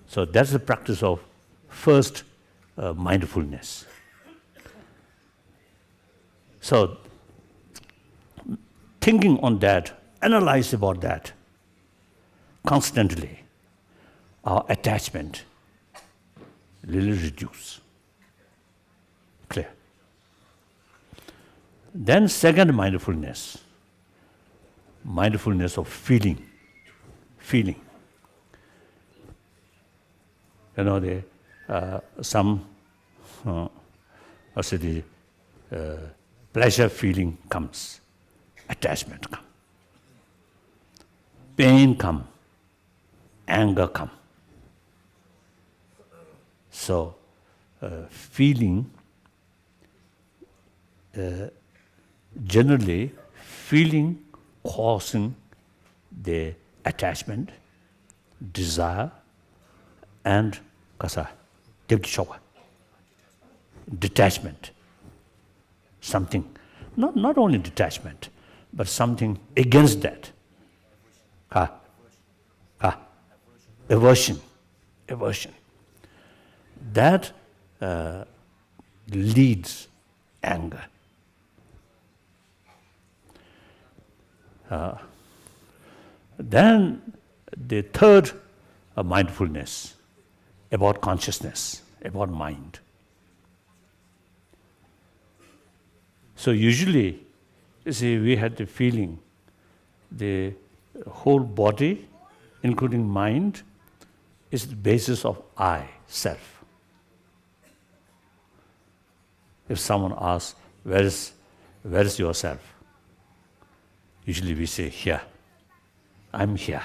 So that's the practice of first mindfulness. So thinking on that, analyze about that constantly, our attachment will reduce. Clear? Then second mindfulness of feeling. You know, some pleasure feeling comes, attachment comes, pain comes, anger comes. So, feeling, generally, feeling causing the attachment, desire, and detachment. Something, not only detachment, but something against that. Aversion. That leads anger. Then the third mindfulness about consciousness, about mind. So usually, you see, we had the feeling the whole body, including mind, is the basis of I, self. If someone asks, where is yourself? Usually we say, here. I'm here.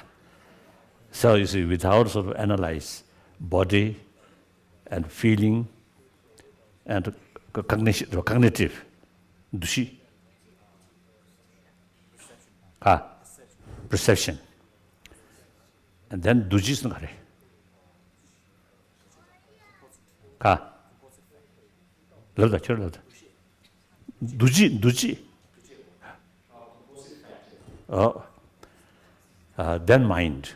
So you see, without sort of analyze body and feeling and cognitive, dushi, perception. And then duji is not Duji. Then mind.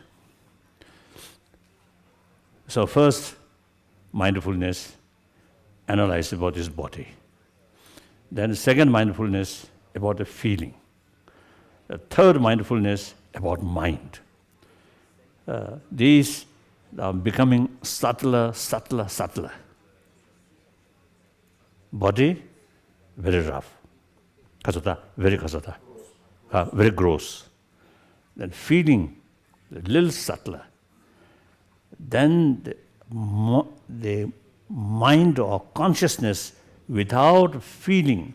So first, mindfulness, analyze about this body. Then second mindfulness about the feeling. The third mindfulness about mind. These are becoming subtler. Body, very rough. Very gross. Then feeling, a little subtler. Then the the mind or consciousness without feeling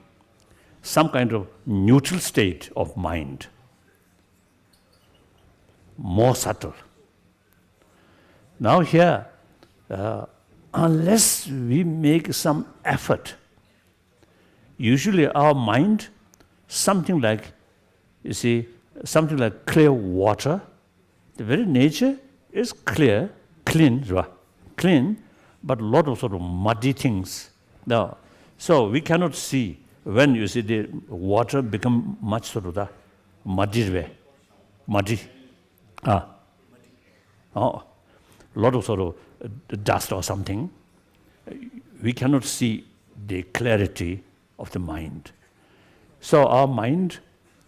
some kind of neutral state of mind, more subtle. Now here, unless we make some effort, usually our mind, something like, you see, something like clear water, the very nature is clear, clean, right? Clean, but a lot of sort of muddy things. Now, so we cannot see when you see the water become much sort of the muddy way, muddy. Oh, a lot of sort of dust or something. We cannot see the clarity of the mind. So our mind,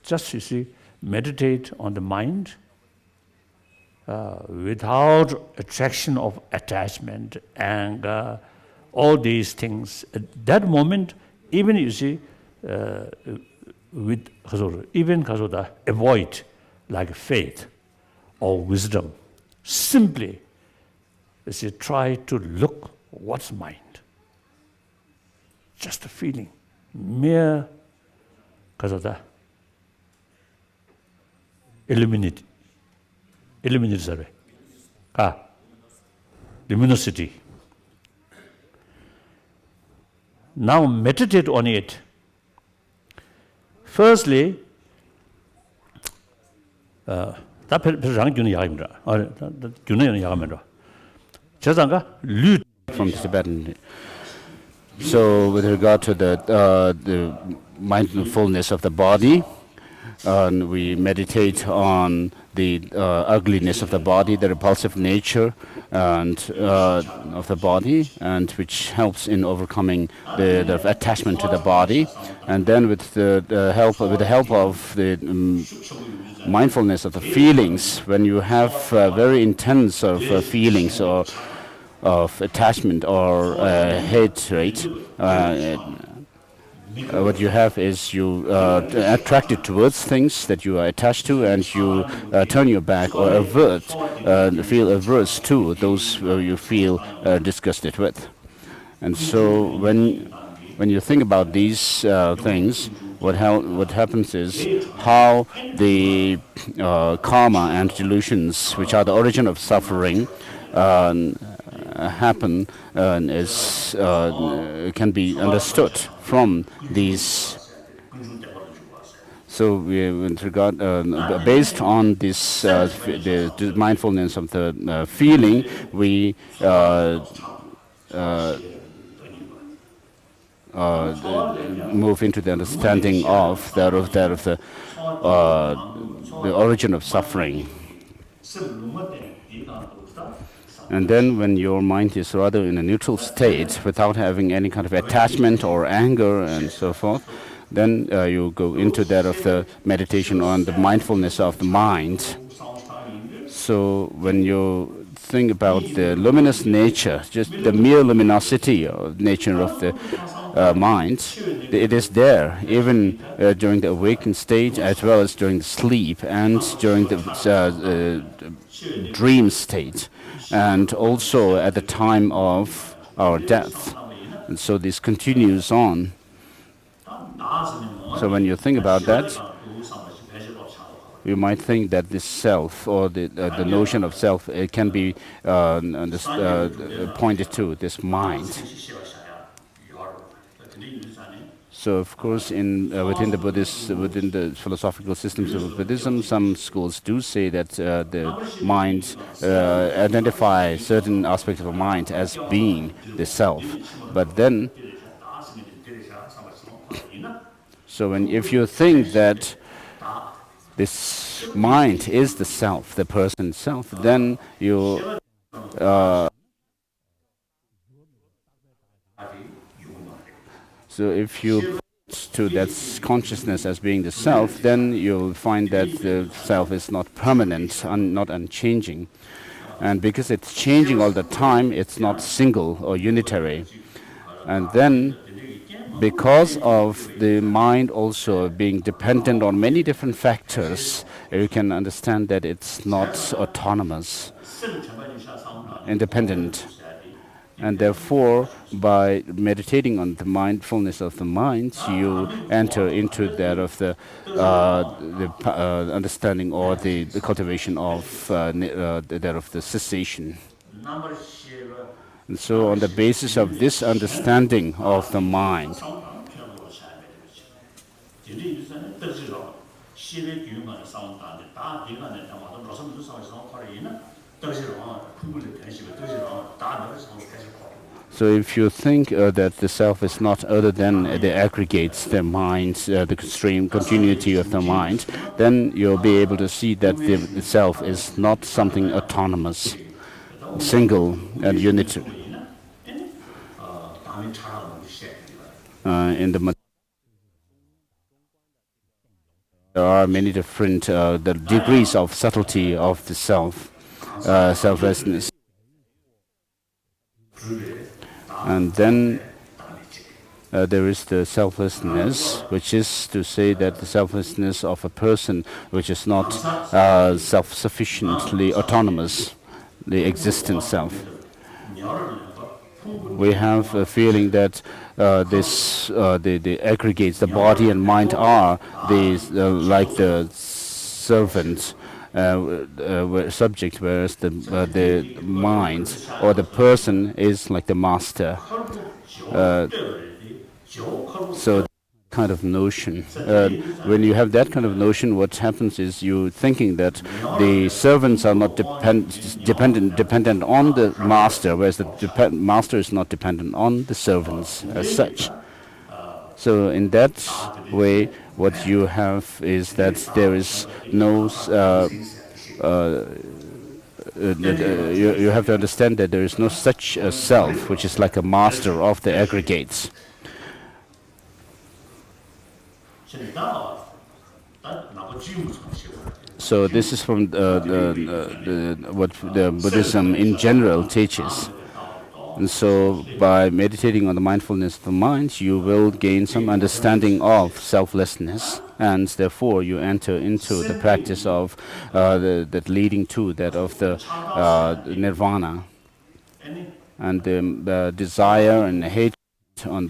just you see, meditate on the mind without attraction of attachment, anger, all these things. At that moment, even you see, even avoid like faith or wisdom, simply you see, try to look what's mind. Just a feeling, mere illuminate luminosity. Now meditate on it. Firstly, from the Tibetan. So with regard to the mindfulness of the body, we meditate on the ugliness of the body, the repulsive nature and of the body, and which helps in overcoming the attachment to the body. And then with the help of the mindfulness of the feelings, when you have very intense feelings or of attachment or hatred, what you have is you attracted towards things that you are attached to, and you turn your back or feel averse to those you feel disgusted with. And so when you think about these things, what happens is how the karma and delusions, which are the origin of suffering, happen can be understood from these. So with regard, based on this, the mindfulness of the feeling, we move into the understanding of the origin of suffering. And then when your mind is rather in a neutral state, without having any kind of attachment or anger and so forth, then you go into that of the meditation on the mindfulness of the mind. So when you think about the luminous nature, just the mere luminosity or nature of the mind, it is there even during the awakened state, as well as during the sleep and during the dream state, and also at the time of our death. And so this continues on. So when you think about that, you might think that this self, or the notion of self, it can be pointed to this mind. So, of course, within the philosophical systems of Buddhism, some schools do say that the mind identify certain aspects of the mind as being the self. But then, so if you think that this mind is the self, the person self, then you so if you put to that consciousness as being the self, then you'll find that the self is not permanent, not unchanging. And because it's changing all the time, it's not single or unitary. And then, because of the mind also being dependent on many different factors, you can understand that it's not autonomous, independent. And therefore, by meditating on the mindfulness of the mind, you enter into that of the understanding or the cultivation of that of the cessation. And so, on the basis of this understanding of the mind, so if you think that the self is not other than the aggregates, the mind, the stream continuity of the mind, then you'll be able to see that the self is not something autonomous, single and unitary. In the there are many different the degrees of subtlety of the self, selflessness. And then there is the selflessness, which is to say that the selflessness of a person which is not self-sufficiently autonomous, the existent self. We have a feeling that the aggregates, the body and mind are like the servants, subject, whereas the mind or the person is like the master. So kind of notion. When you have that kind of notion, what happens is you thinking that the servants are not dependent on the master, whereas the master is not dependent on the servants as such. So in that way, what you have is that there is no. You have to understand that there is no such a self which is like a master of the aggregates. So this is from what the Buddhism in general teaches. And so by meditating on the mindfulness of the mind, you will gain some understanding of selflessness, and therefore you enter into the practice of that leading to that of the nirvana. And the desire and hatred on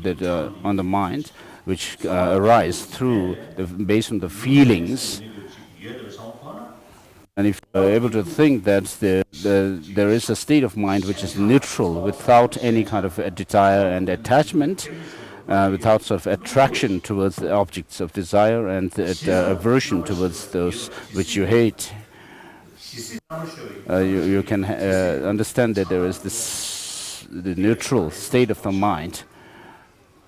the mind, which arise through based on the feelings. And if you are able to think that there is a state of mind which is neutral, without any kind of desire and attachment, without sort of attraction towards the objects of desire and aversion towards those which you hate, you can understand that there is the neutral state of the mind.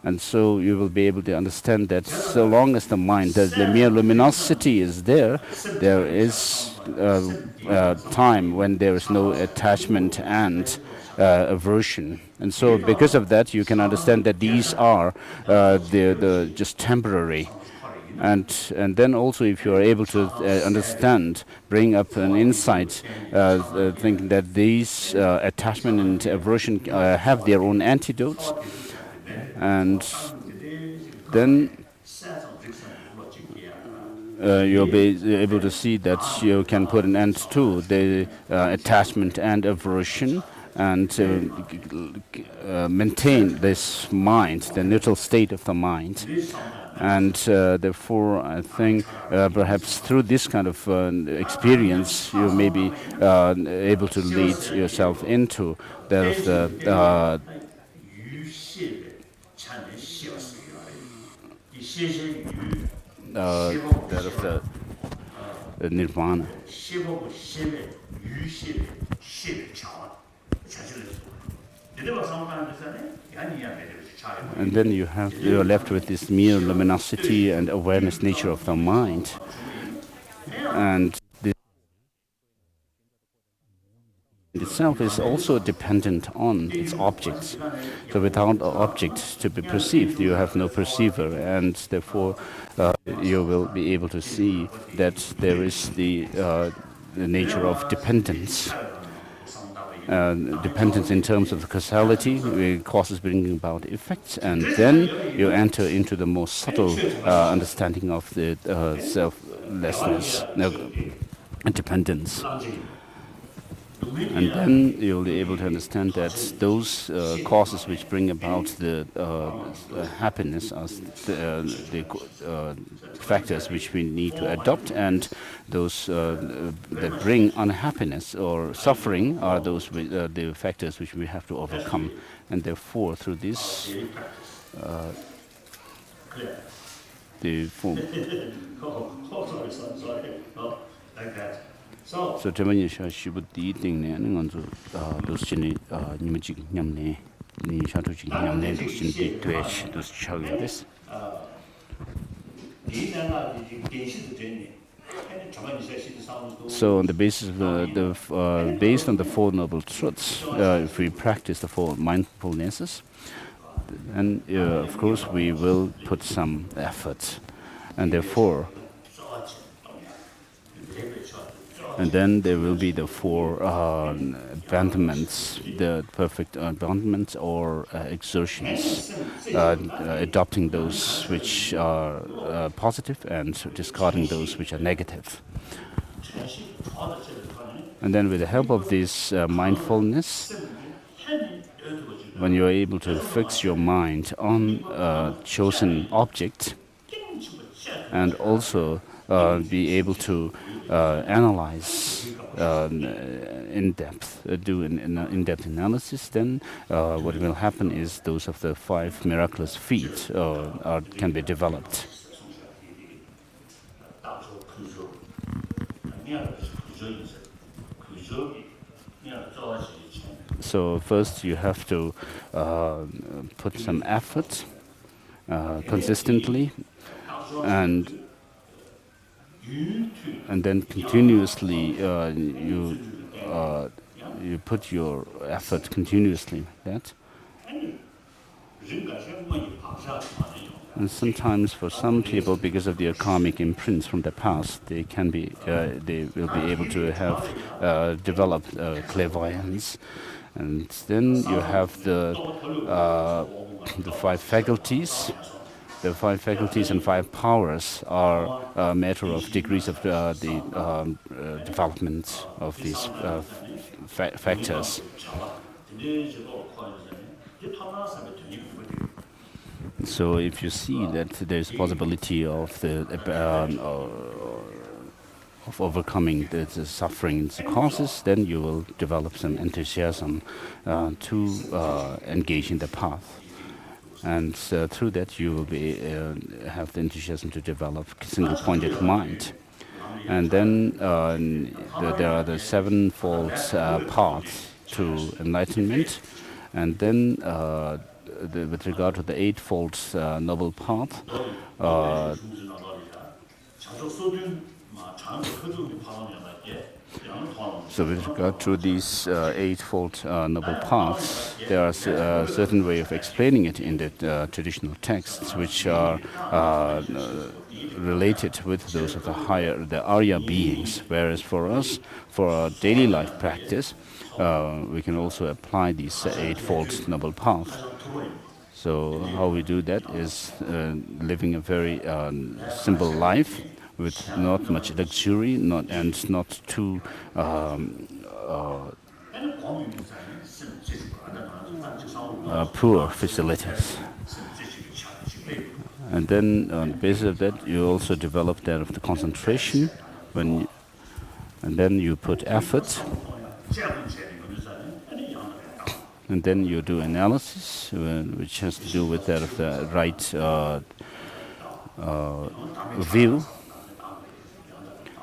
And so you will be able to understand that so long as the mind, the mere luminosity is there, there is time when there is no attachment and aversion. And so because of that, you can understand that these are the just temporary. And then also, if you are able to understand, bring up an insight, thinking that these attachment and aversion have their own antidotes, and then you'll be able to see that you can put an end to the attachment and aversion, and maintain this mind, the neutral state of the mind. And therefore, I think perhaps through this kind of experience, you may be able to lead yourself into that of the that of the nirvana. And then you're left with this mere luminosity and awareness nature of the mind, and this itself is also dependent on its objects. So without an object to be perceived, you have no perceiver, and therefore you will be able to see that there is the nature of dependence. Dependence in terms of the causality, causes bringing about effects, and then you enter into the more subtle understanding of the selflessness and dependence. And then you'll be able to understand that those causes which bring about the happiness are the factors which we need to adopt, and those that bring unhappiness or suffering are those the factors which we have to overcome. And therefore, through this, the form. So, Jamani she would eating and those chini, Nimajik Yamne, Nishatu Yamne, those chini, Twitch, those Chagaris. So, on the basis of based on the Four Noble Truths, if we practice the four mindfulnesses, and of course we will put some effort, and therefore, and then there will be the four abandonments, the perfect abandonments or exertions, adopting those which are positive and discarding those which are negative. And then with the help of this mindfulness, when you're able to fix your mind on a chosen object, and also be able to analyze in depth, do an in-depth analysis, then what will happen is those of the five miraculous feet can be developed. So first you have to put some effort consistently, and then continuously you put your effort continuously like that. And sometimes for some people, because of their karmic imprints from the past, they will be able to have developed clairvoyance. And then you have the five faculties. The five faculties and five powers are a matter of degrees of the development of these factors. So if you see that there's possibility of of overcoming the suffering and the causes, then you will develop some enthusiasm to engage in the path. And through that you will be have the enthusiasm to develop single-pointed mind. And then there are the sevenfold paths to enlightenment. And then with regard to the eightfold noble path, so with regard to these eightfold noble paths, there are a certain way of explaining it in the traditional texts, which are related with those of the Arya beings. Whereas for us, for our daily life practice, we can also apply these eightfold noble path. So how we do that is living a very simple life, with not much luxury, and not too poor facilities. And then on the basis of that, you also develop that of the concentration, and then you put effort, and then you do analysis, which has to do with that of the right view.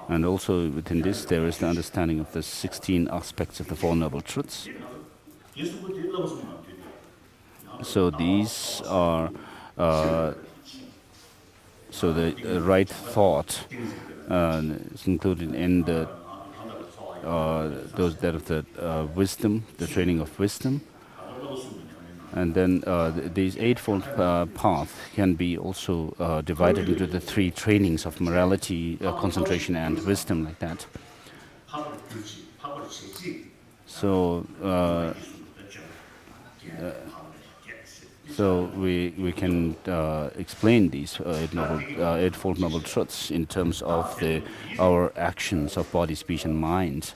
And also within this, there is the understanding of the 16 aspects of the Four Noble Truths. So these are, so the right thought is included in the that of the wisdom, the training of wisdom. And then these eightfold path can be also divided into the three trainings of morality, concentration, and wisdom, like that. So we can explain these Eightfold Noble Truths in terms of our actions of body, speech, and mind,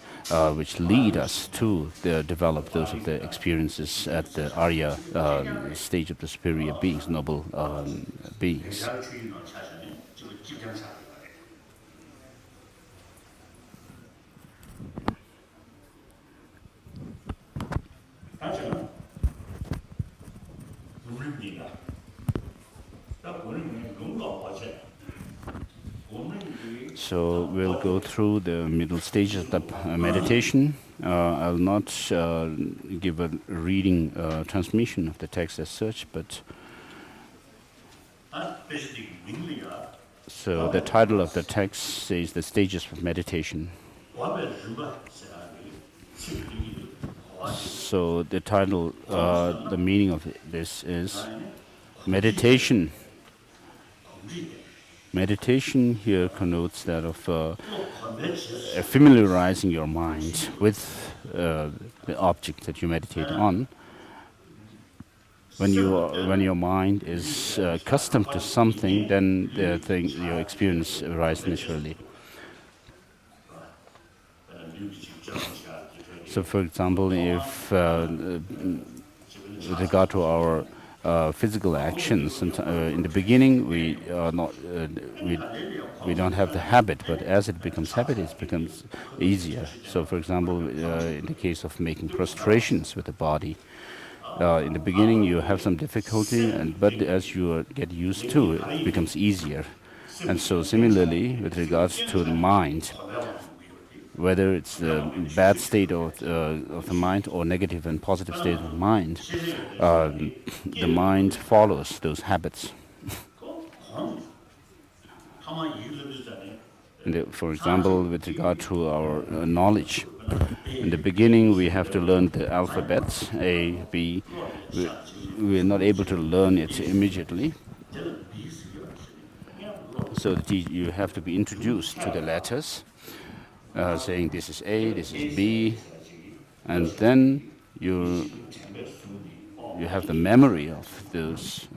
which lead us to develop those of the experiences at the Arya stage of the superior beings, noble beings. So we'll go through the middle stages of the meditation. I'll not give a reading transmission of the text as such, but so the title of the text says the stages of meditation. So the title, the meaning of this is meditation. Meditation here connotes that of familiarizing your mind with the object that you meditate on. When your mind is accustomed to something, then your experience arises naturally. So, for example, if with regard to our physical actions, and, in the beginning we don't have the habit, but as it becomes habit, it becomes easier. So, for example, in the case of making prostrations with the body, in the beginning you have some difficulty, but as you get used to it, it becomes easier. And so, similarly, with regards to the mind, whether it's a bad state of the mind or negative and positive state of the mind, the mind follows those habits. For example, with regard to our knowledge, in the beginning we have to learn the alphabets, A, B. We are not able to learn it immediately. So you have to be introduced to the letters. Saying this is A, this is B, and then you have the memory of those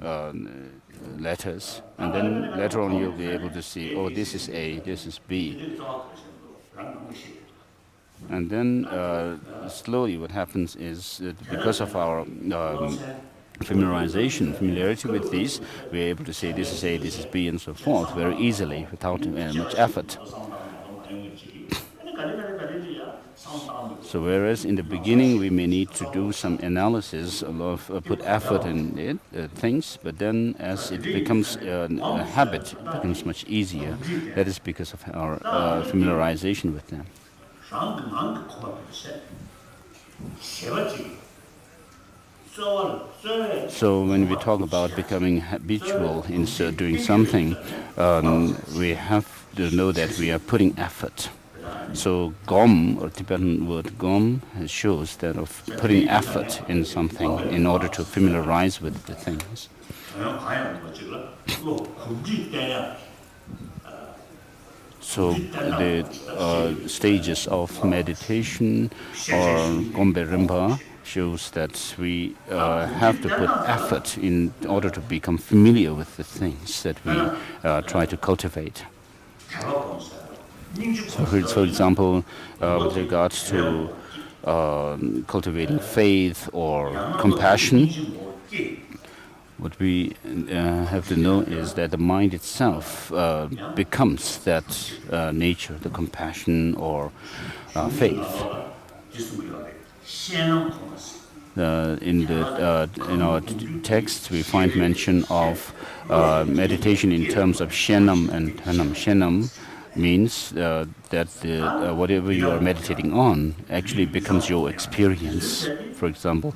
letters, and then later on you'll be able to see, oh, this is A, this is B. And then slowly what happens is that because of our familiarity with these, we're able to say this is A, this is B, and so forth very easily without much effort. So whereas in the beginning we may need to do some analysis, put effort in it, things, but then as it becomes a habit, it becomes much easier. That is because of our familiarization with them. So when we talk about becoming habitual in doing something, we have to know that we are putting effort. So gom, or Tibetan word gom, shows that of putting effort in something in order to familiarize with the things. So the stages of meditation or Gombe Rinpa shows that we have to put effort in order to become familiar with the things that we try to cultivate. So for example, with regards to cultivating faith or compassion, what we have to know is that the mind itself becomes that nature, the compassion or faith. In our text, we find mention of meditation in terms of shenam and dhanam. Shenam means that whatever you are meditating on actually becomes your experience. For example,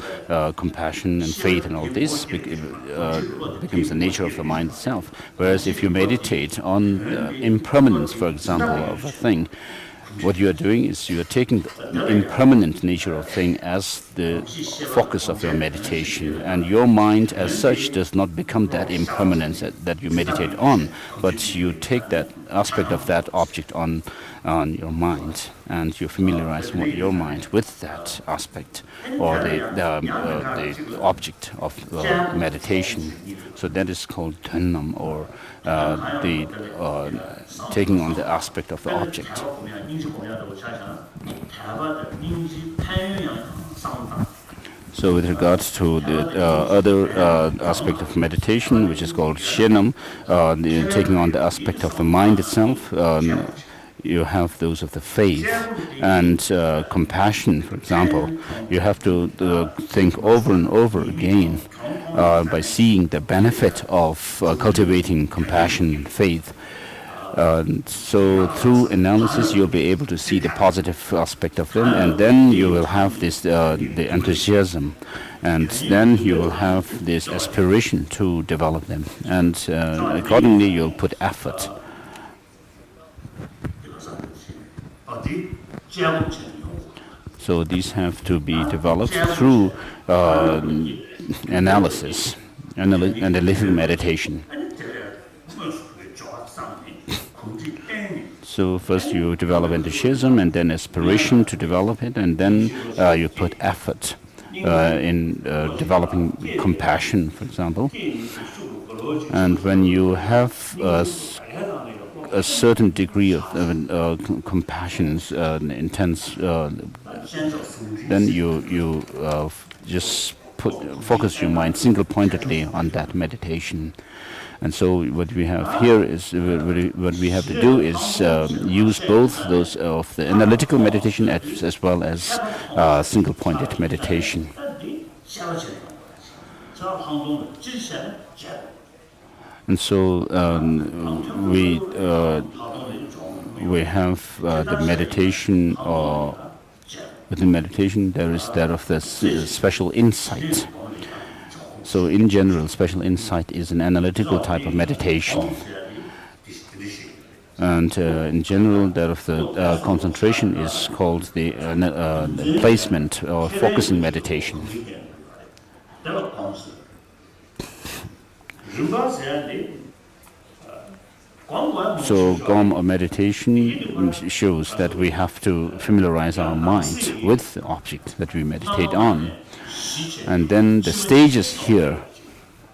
compassion and faith and all this becomes the nature of the mind itself. Whereas if you meditate on impermanence, for example, of a thing, what you are doing is you are taking the impermanent nature of thing as the focus of your meditation, and your mind as such does not become that impermanence that you meditate on, but you take that aspect of that object on your mind, and you familiarize your mind with that aspect or the object of meditation. So that is called dhanam, or the taking on the aspect of the object. So with regards to the other aspect of meditation, which is called shenam, taking on the aspect of the mind itself, you have those of the faith and compassion, for example. You have to think over and over again by seeing the benefit of cultivating compassion and faith. So through analysis, you'll be able to see the positive aspect of them, and then you will have this the enthusiasm, and then you will have this aspiration to develop them, and accordingly you'll put effort. So these have to be developed through analysis, analytical meditation. So first you develop enthusiasm and then aspiration to develop it, and then you put effort in developing compassion, for example. And when you have a certain degree of compassion, intense, then you just focus your mind single-pointedly on that meditation. And so what we have here is, what we have to do is use both those of the analytical meditation as well as single-pointed meditation. And so we have the meditation, within meditation there is that of the special insight. So in general, special insight is an analytical type of meditation. And in general, that of the concentration is called the placement or focusing meditation. So GOM or meditation shows that we have to familiarize our mind with the object that we meditate on. And then the stages here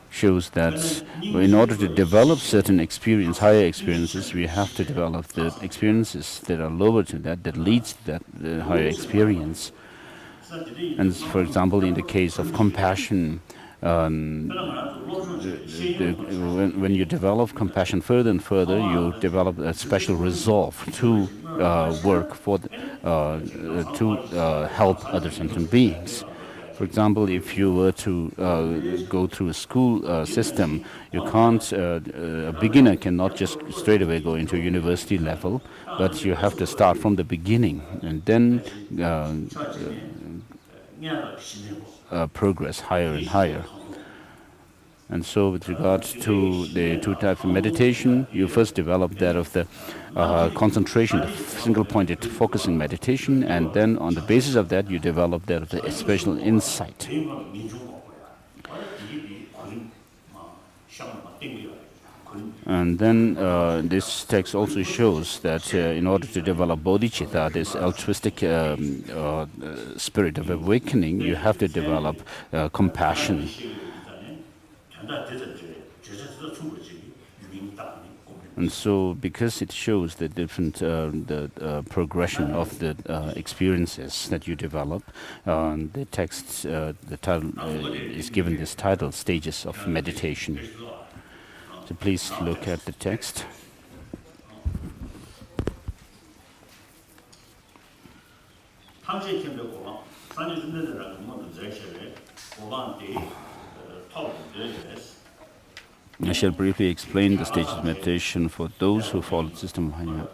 shows that in order to develop certain experience, higher experiences, we have to develop the experiences that are lower to that leads to that higher experience. And for example, in the case of compassion, when you develop compassion further and further, you develop a special resolve to work for to help other sentient beings. For example, if you were to go through a school system, you can't. A beginner cannot just straight away go into university level, but you have to start from the beginning and then progress higher and higher. And so with regards to the two types of meditation, you first develop that of the concentration, the single-pointed focusing meditation, and then on the basis of that, you develop that of the special insight. And then this text also shows that in order to develop bodhicitta, this altruistic spirit of awakening, you have to develop compassion. And so, because it shows the different progression of the experiences that you develop, the text, the title is given this title, Stages of Meditation. So please look at the text. I shall briefly explain the stages of meditation for those who follow the system of Hanya.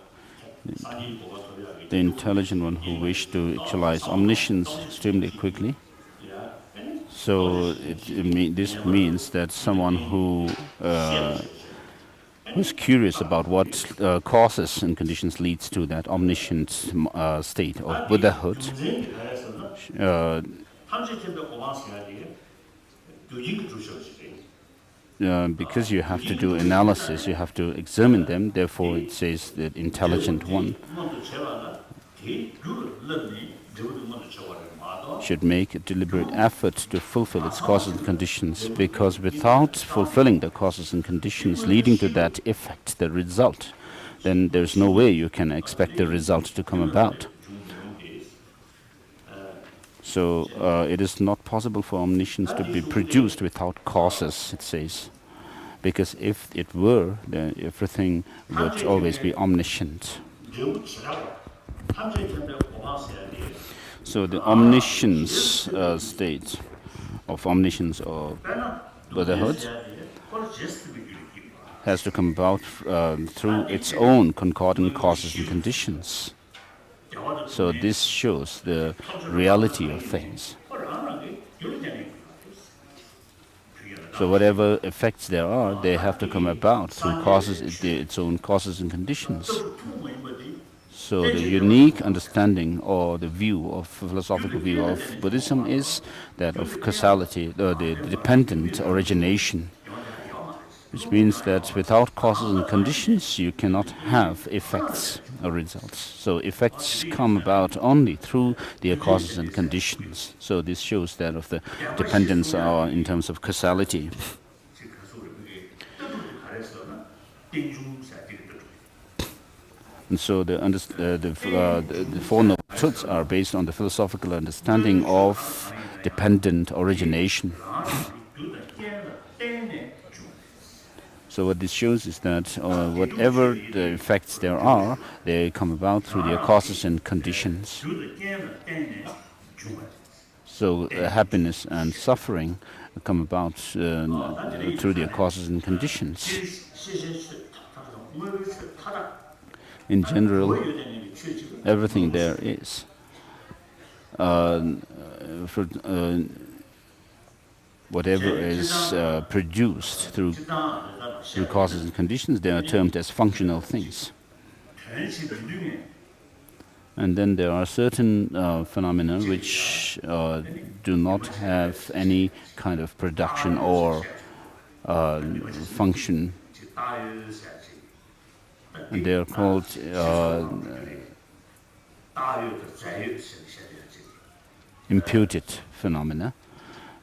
The intelligent one who wish to actualize omniscience extremely quickly. So this means that someone who who's curious about what causes and conditions leads to that omniscient state of Buddhahood, because you have to do analysis, you have to examine them, therefore it says that intelligent one should make a deliberate effort to fulfill its causes and conditions, because without fulfilling the causes and conditions leading to that effect, the result, then there's no way you can expect the result to come about. So it is not possible for omniscience to be produced without causes, it says. Because if it were, then everything would always be omniscient. So the omniscience state of omniscience or Buddhahood has to come about through its own concordant causes and conditions. So this shows the reality of things. So whatever effects there are, they have to come about through causes, its own causes and conditions. So the unique understanding or the view of philosophical view of Buddhism is that of causality, the dependent origination, which means that without causes and conditions you cannot have effects or results. So effects come about only through their causes and conditions. So this shows that of the dependence in terms of causality. And so the Four Noble Truths are based on the philosophical understanding of dependent origination. So what this shows is that whatever the effects there are, they come about through their causes and conditions. So happiness and suffering come about through their causes and conditions. In general, everything there is. Whatever is produced through causes and conditions, they are termed as functional things. And then there are certain phenomena which do not have any kind of production or function. And they are called imputed phenomena.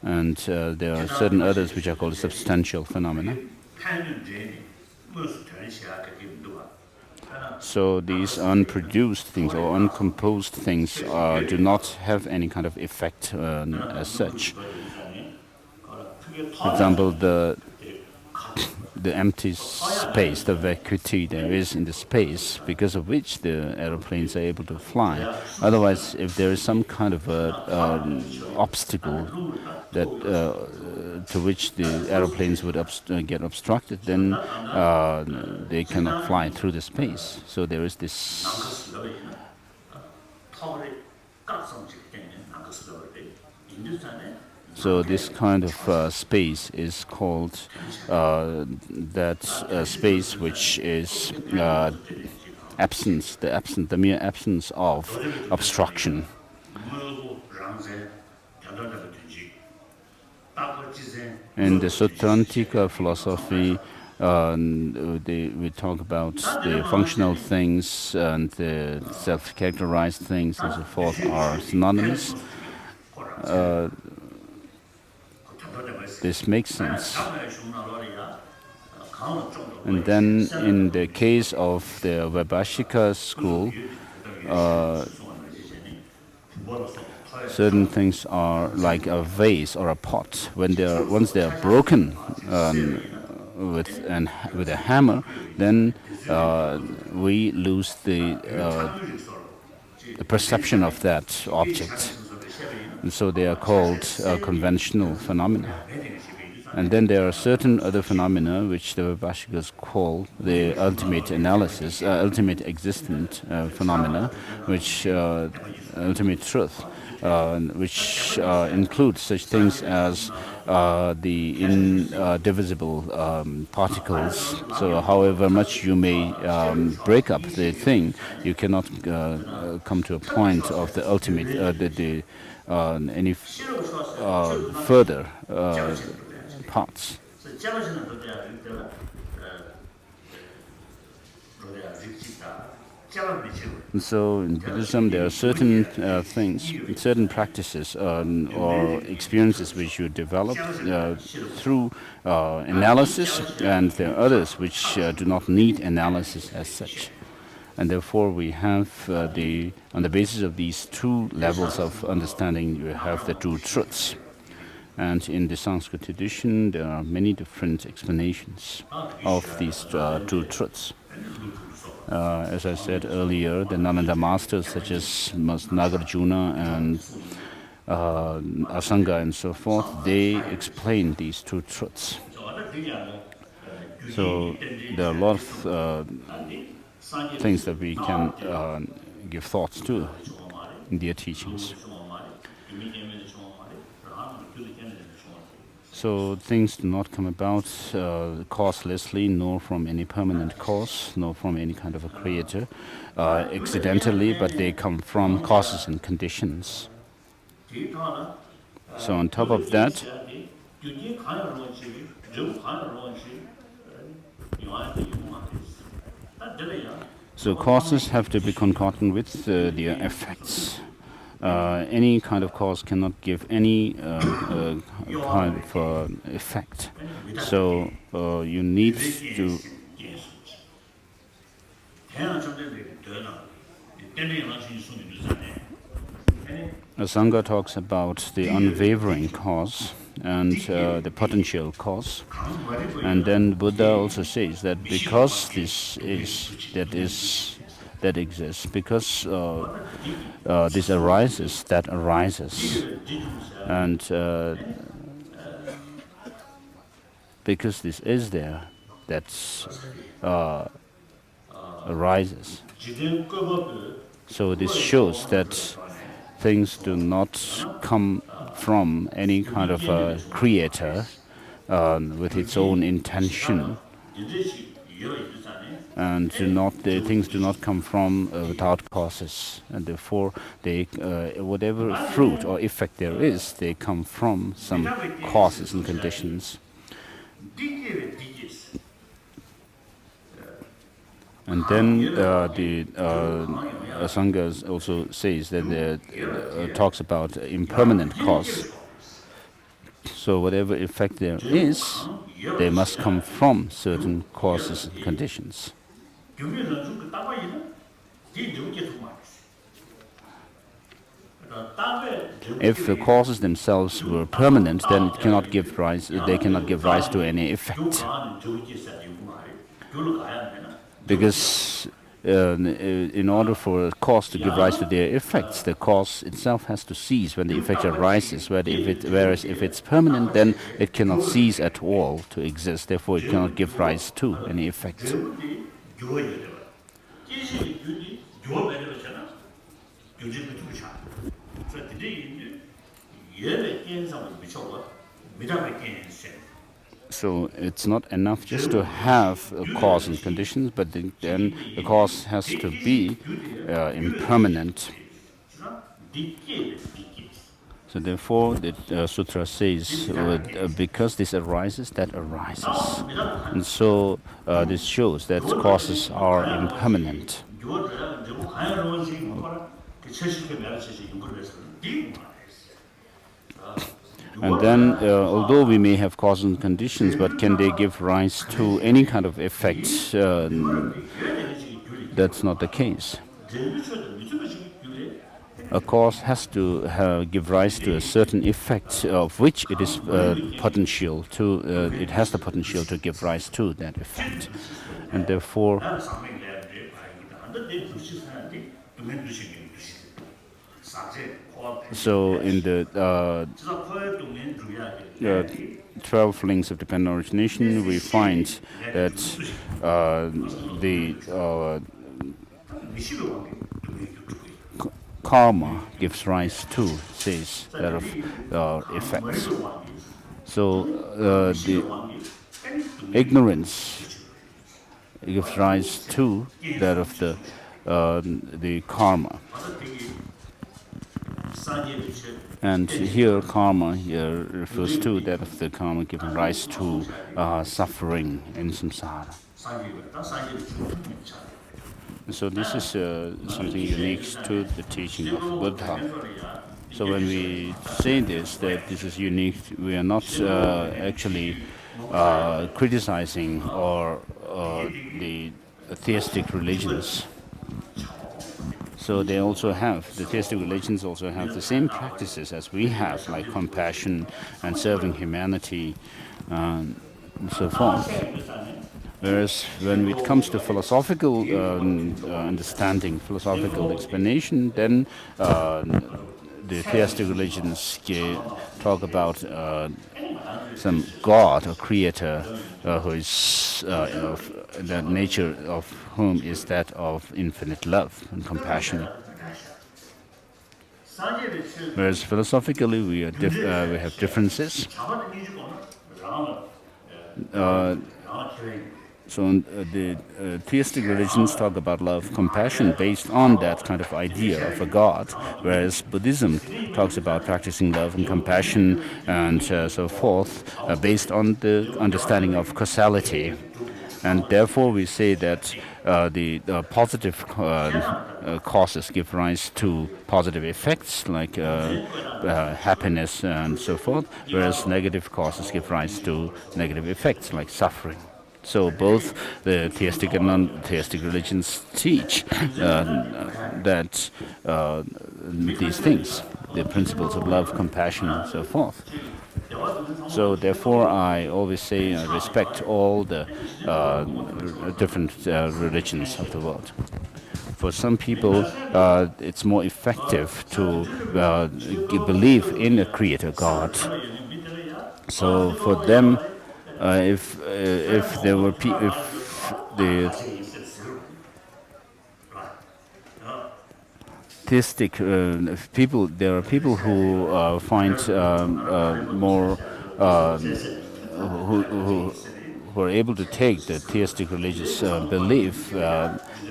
And there are certain others which are called substantial phenomena. So these unproduced things or uncomposed things do not have any kind of effect as such. For example, the empty space, the vacuity there is in the space, because of which the aeroplanes are able to fly. Otherwise, if there is some kind of obstacle that to which the aeroplanes would get obstructed, then they cannot fly through the space. So there is this. So this kind of space is called space which is absence, the mere absence of obstruction. In the Sutrantika philosophy, we talk about the functional things and the self-characterized things and so forth are synonymous. This makes sense. And then in the case of the Vaibhashika school, certain things are like a vase or a pot. Once they are broken with a hammer, then we lose the perception of that object. And so they are called conventional phenomena. And then there are certain other phenomena which the Vibhashikas call the ultimate analysis, ultimate existent phenomena, which ultimate truth, which includes such things as the indivisible particles. So however much you may break up the thing, you cannot come to a point of the ultimate, any further parts. And so in Buddhism there are certain things, certain practices or experiences which you develop through analysis, and there are others which do not need analysis as such. And therefore we have on the basis of these two levels of understanding, you have the two truths. And in the Sanskrit tradition, there are many different explanations of these two truths. As I said earlier, the Nalanda masters such as Nagarjuna and Asanga and so forth, they explain these two truths. So there are a lot of things that we can give thoughts to in their teachings. So things do not come about causelessly, nor from any permanent cause, nor from any kind of a creator, accidentally, but they come from causes and conditions. So on top of that, so causes have to be concordant with their effects. Any kind of cause cannot give any kind of effect. So you need to... Asanga talks about the unwavering cause and the potential cause. And then Buddha also says that because this that exists, because this arises, that arises. And because this is there, that arises. So this shows that things do not come from any kind of a creator with its own intention, and the things do not come from without causes, and therefore they whatever fruit or effect there is, they come from some causes and conditions. And then the Asanga also says that talks about impermanent cause. So whatever effect there is, they must come from certain causes and conditions. If the causes themselves were permanent, then it cannot give rise. They cannot give rise to any effect, because in order for a cause to give rise to their effects, the cause itself has to cease when the effect arises. Whereas if it's permanent, then it cannot cease at all to exist. Therefore, it cannot give rise to any effect. So it's not enough just to have a cause and conditions, but then the cause has to be impermanent. So therefore, the sutra says, because this arises, that arises. And so this shows that causes are impermanent. And then, although we may have causes and conditions, but can they give rise to any kind of effect? That's not the case. A cause has to give rise to a certain effect, of which it is potential to. It has the potential to give rise to that effect, and therefore. So in the 12 links of dependent origination, we find that the karma gives rise to, says, that of effects. So the ignorance gives rise to that of the karma. And here karma here refers to that of the karma giving rise to suffering in samsara. So this is something unique to the teaching of Buddha. So when we say this, that this is unique, we are not actually criticizing or the theistic religions. So they also have, the theistic religions also have the same practices as we have, like compassion and serving humanity and so forth. Whereas when it comes to philosophical understanding, philosophical explanation, then the theistic religions talk about some god or creator who is of the nature of whom is that of infinite love and compassion. Whereas philosophically we have differences. So the theistic religions talk about love, compassion based on that kind of idea of a god, whereas Buddhism talks about practicing love and compassion and so forth based on the understanding of causality. And therefore we say that the positive causes give rise to positive effects like happiness and so forth, whereas negative causes give rise to negative effects like suffering. So both the theistic and non-theistic religions teach that these things, the principles of love, compassion, and so forth. So therefore, I always say I respect all the different religions of the world. For some people, it's more effective to believe in a creator God. So for them, if there were if the theistic people, there are people who find more who are able to take the theistic religious belief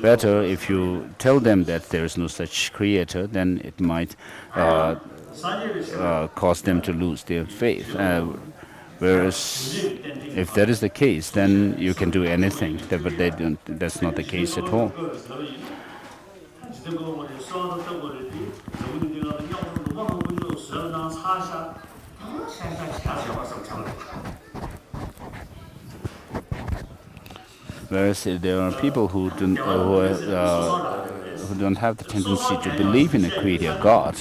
better. If you tell them that there is no such creator, then it might cause them to lose their faith. Whereas, if that is the case, then you can do anything. But they don't, that's not the case at all. Whereas there are people who don't have the tendency to believe in a creator God.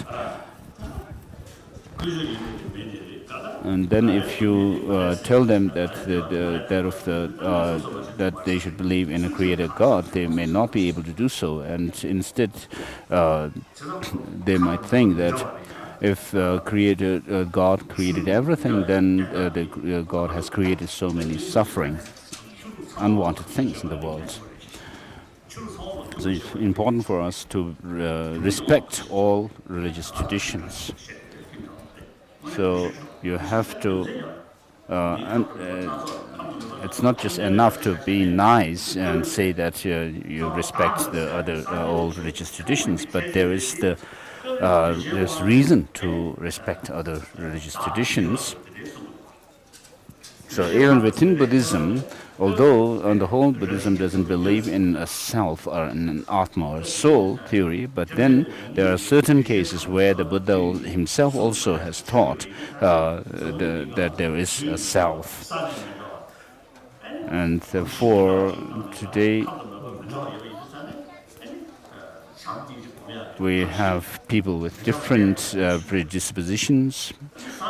And then, if you tell them that that they should believe in a creator God, they may not be able to do so, and instead, they might think that if God created everything, then God has created so many suffering, unwanted things in the world. So it's important for us to respect all religious traditions. So you have to, it's not just enough to be nice and say that you respect the other all religious traditions, but there's reason to respect other religious traditions. So even within Buddhism, although on the whole Buddhism doesn't believe in a self or in an Atma or soul theory, but then there are certain cases where the Buddha himself also has taught that there is a self. And therefore, today we have people with different predispositions,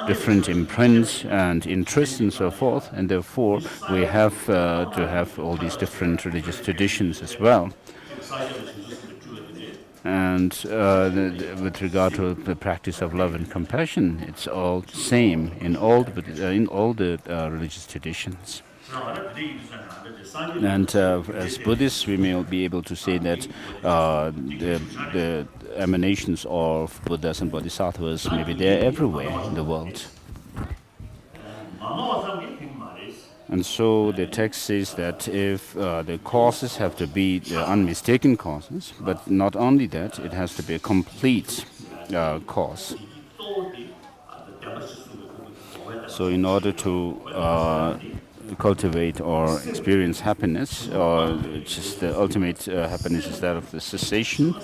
different imprints and interests and so forth, and therefore we have to have all these different religious traditions as well. And with regard to the practice of love and compassion, it's all the same in all the religious traditions. And as Buddhists, we may be able to say that the emanations of Buddhas and Bodhisattvas, maybe they're everywhere in the world. And so the text says that if the causes have to be the unmistaken causes, but not only that, it has to be a complete cause. So in order to cultivate or experience happiness, or just the ultimate happiness is that of the cessation,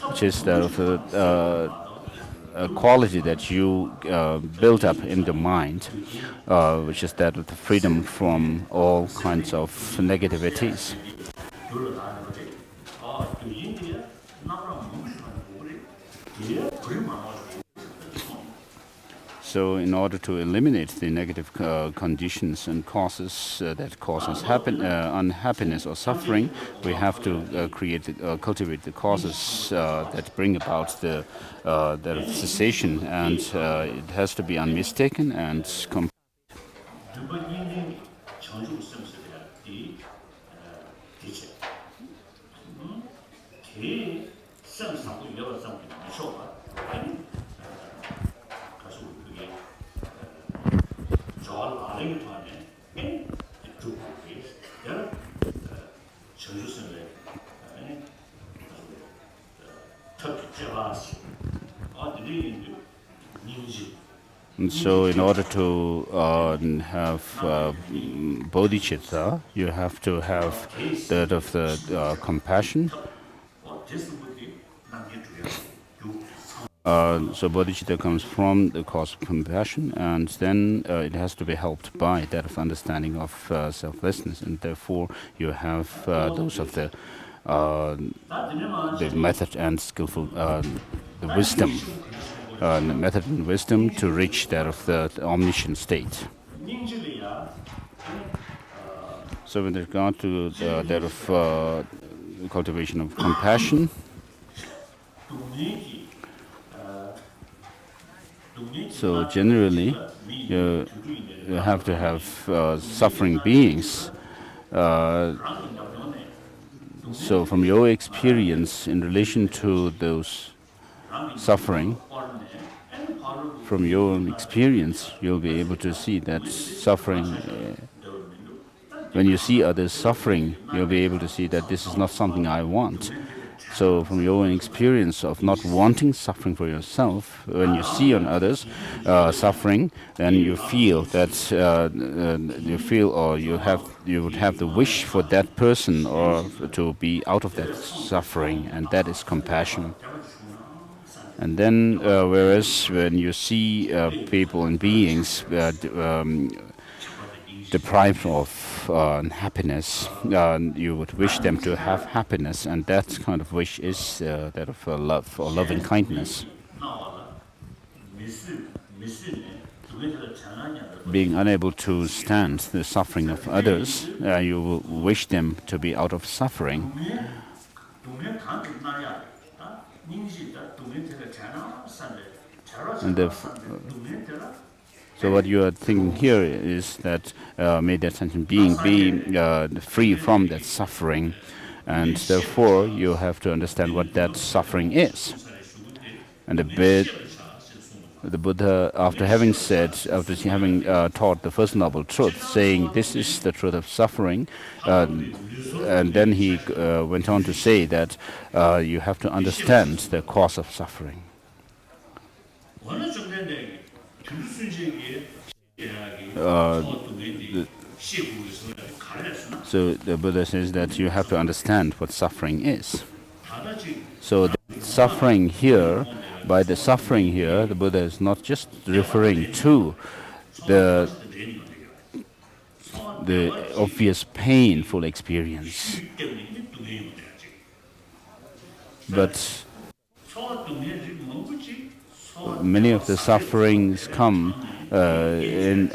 which is that of the a quality that you build up in the mind, which is that of the freedom from all kinds of negativities. So in order to eliminate the negative conditions and causes that causes unhappiness or suffering, we have to cultivate the causes that bring about the cessation, and it has to be unmistaken and And so in order to have bodhicitta, you have to have that of the compassion. So bodhicitta comes from the cause of compassion, and then it has to be helped by that of understanding of selflessness, and therefore you have those of the method and skillful, the wisdom, the method and wisdom to reach that of the omniscient state. So with regard to that of cultivation of compassion, so generally you have to have suffering beings. So from your experience in relation to those suffering, from your own experience, you'll be able to see that suffering, when you see others suffering, you'll be able to see that this is not something I want. So from your own experience of not wanting suffering for yourself, when you see on others suffering, then you feel that you would have the wish for that person or to be out of that suffering, and that is compassion. And then, whereas when you see people and beings deprived of happiness, you would wish them to have happiness, and that kind of wish is that of love or loving kindness. Being unable to stand the suffering of others, you will wish them to be out of suffering. And so what you are thinking here is that may that sentient being be free from that suffering, and therefore you have to understand what that suffering is. And the Buddha, after having taught the First Noble Truth, saying this is the truth of suffering, and then he went on to say that you have to understand the cause of suffering. So the Buddha says that you have to understand what suffering is. So the suffering here, by the suffering here, the Buddha is not just referring to the obvious painful experience, but many of the sufferings come in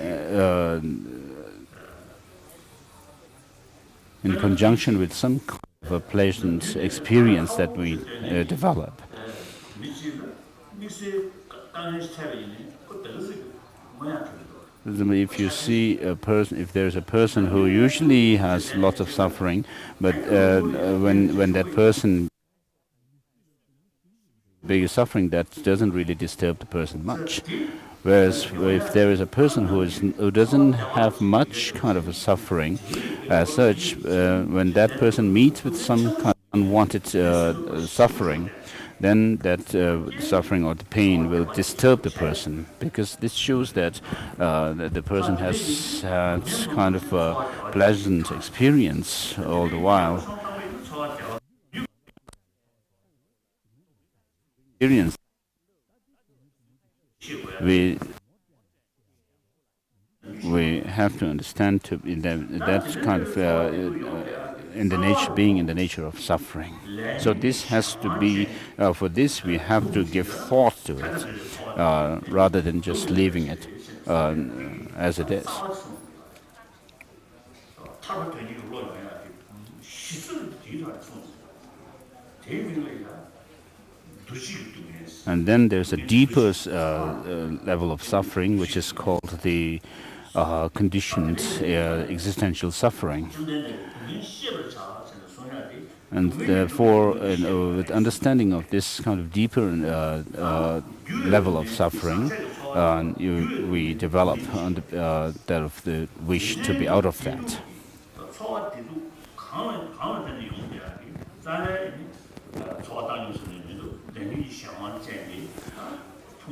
conjunction with some a pleasant experience that we develop. If you see a person, if there's a person who usually has lots of suffering, but when that person bigger suffering, that doesn't really disturb the person much. Whereas if there is a person who doesn't have much kind of a suffering as such, when that person meets with some kind of unwanted suffering, then that suffering or the pain will disturb the person, because this shows that the person has had kind of a pleasant experience all the while. Experience. We have to understand that's kind of in the nature, being in the nature of suffering. So this has to be, for this we have to give thought to it, rather than just leaving it as it is. And then there's a deeper level of suffering, which is called the conditioned existential suffering. And therefore, with understanding of this kind of deeper level of suffering, we develop that of the wish to be out of that.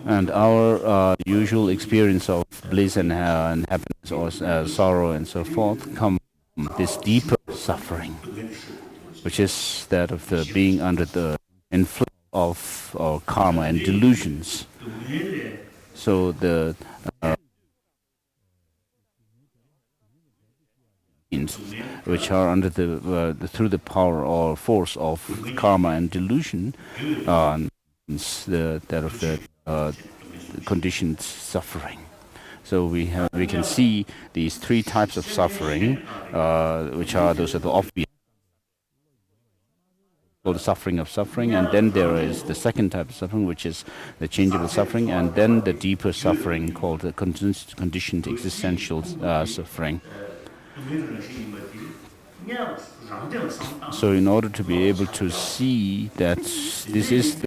And our usual experience of bliss and happiness or sorrow and so forth come from this deeper suffering, which is that of the being under the influence of our karma and delusions. So the which are under through the power or force of karma and delusion, that of the conditioned suffering. So we can see these three types of suffering, which are those are the obvious, called the suffering of suffering, and then there is the second type of suffering, which is the changeable suffering, and then the deeper suffering called the conditioned existential suffering. So in order to be able to see that this is the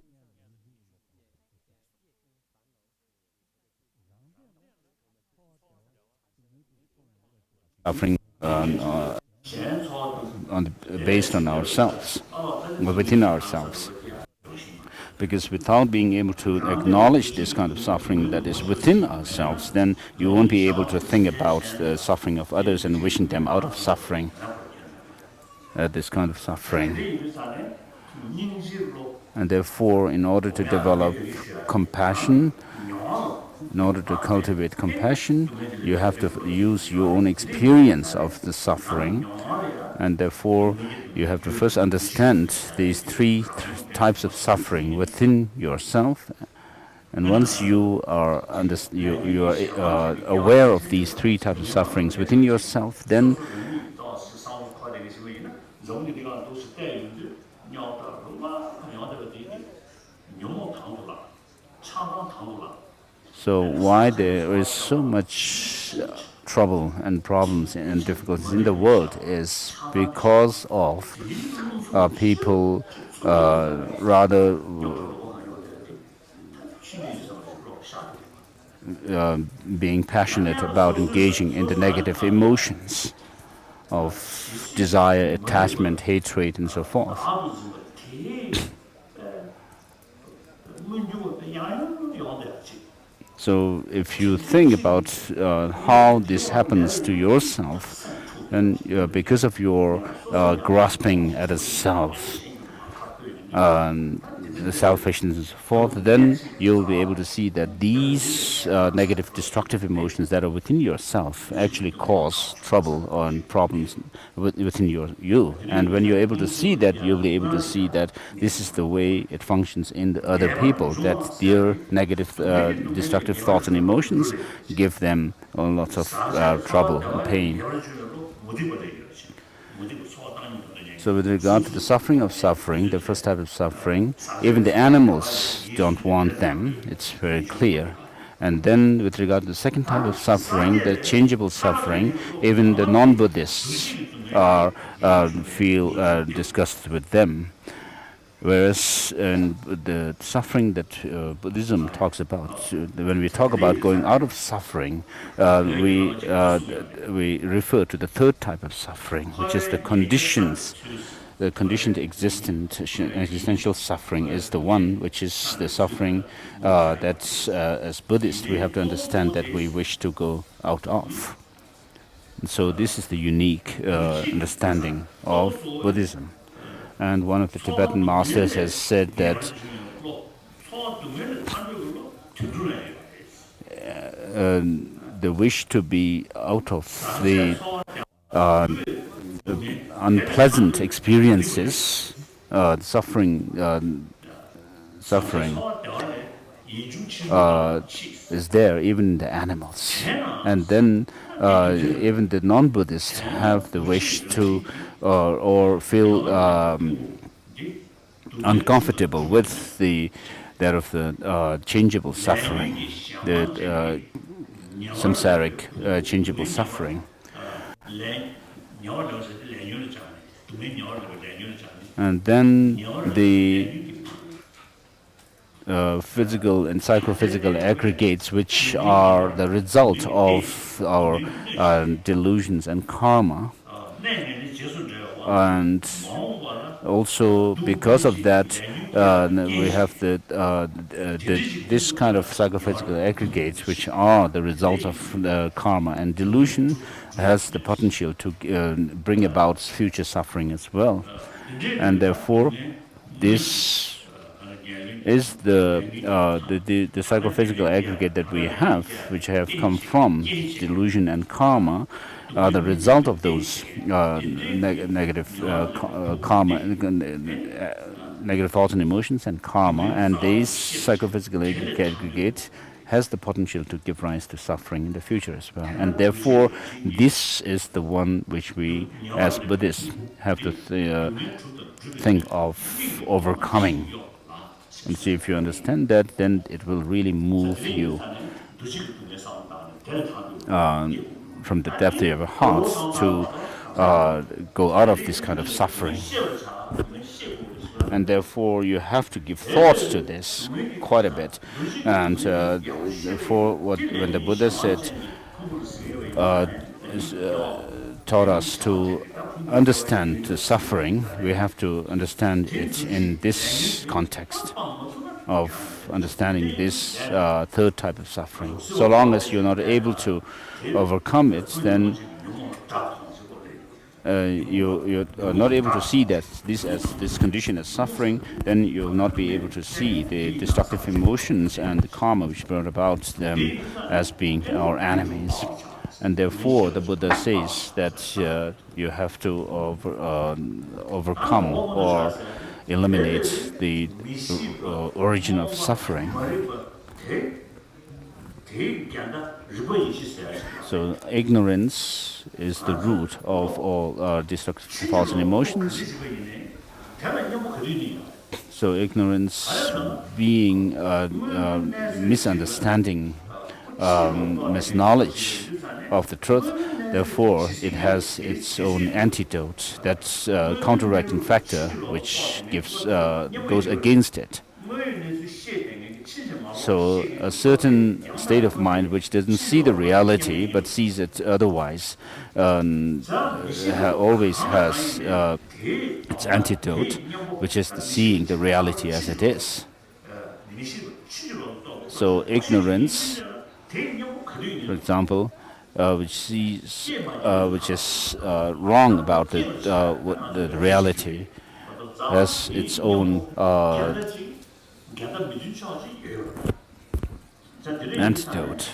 suffering based on ourselves, within ourselves. Because without being able to acknowledge this kind of suffering that is within ourselves, then you won't be able to think about the suffering of others and wishing them out of suffering, this kind of suffering. And therefore, in order to develop compassion, in order to cultivate compassion, you have to use your own experience of the suffering, and therefore you have to first understand these three types of suffering within yourself. And once you are aware of these three types of sufferings within yourself, then so why there is so much trouble and problems and difficulties in the world is because of people rather being passionate about engaging in the negative emotions of desire, attachment, hatred, and so forth. So if you think about how this happens to yourself, then because of your grasping at a self, the selfishness and so forth, then you'll be able to see that these negative destructive emotions that are within yourself actually cause trouble or problems within you. And when you're able to see that, you'll be able to see that this is the way it functions in the other people, that their negative destructive thoughts and emotions give them lots of trouble and pain. So with regard to the suffering of suffering, the first type of suffering, even the animals don't want them. It's very clear. And then with regard to the second type of suffering, the changeable suffering, even the non-Buddhists feel disgusted with them. Whereas in the suffering that Buddhism talks about, when we talk about going out of suffering, we refer to the third type of suffering, which is the conditions. The conditioned existential suffering is the one which is the suffering that, as Buddhists, we have to understand that we wish to go out of. And so this is the unique understanding of Buddhism. And one of the Tibetan masters has said that the wish to be out of the unpleasant experiences, suffering is there even in the animals. And then even the non-Buddhists have the wish to or feel uncomfortable with that of the changeable suffering, the samsaric changeable suffering. And then the physical and psychophysical aggregates, which are the result of our delusions and karma. And also because of that, we have this kind of psychophysical aggregates, which are the result of karma, and delusion has the potential to bring about future suffering as well. And therefore, this is the psychophysical aggregate that we have, which have come from delusion and karma, the result of those negative karma, negative thoughts and emotions and karma, and these psychophysical aggregate has the potential to give rise to suffering in the future as well. And therefore, this is the one which we, as Buddhists, have to think of overcoming. And see, if you understand that, then it will really move you from the depth of your heart to go out of this kind of suffering. And therefore, you have to give thought to this quite a bit. And therefore, when the Buddha said, taught us to understand the suffering, we have to understand it in this context of understanding this third type of suffering. So long as you're not able to overcome it, then you're not able to see that this condition as suffering, then you'll not be able to see the destructive emotions and the karma which brought about them as being our enemies. And therefore, the Buddha says that you have to overcome or eliminate the origin of suffering. So ignorance is the root of all destructive thoughts and emotions. So ignorance being misunderstanding, misknowledge of the truth, therefore it has its own antidote, that's counteracting factor which goes against it. So a certain state of mind which doesn't see the reality but sees it otherwise always has its antidote, which is seeing the reality as it is. So ignorance, for example, which is wrong about the reality, has its own antidote,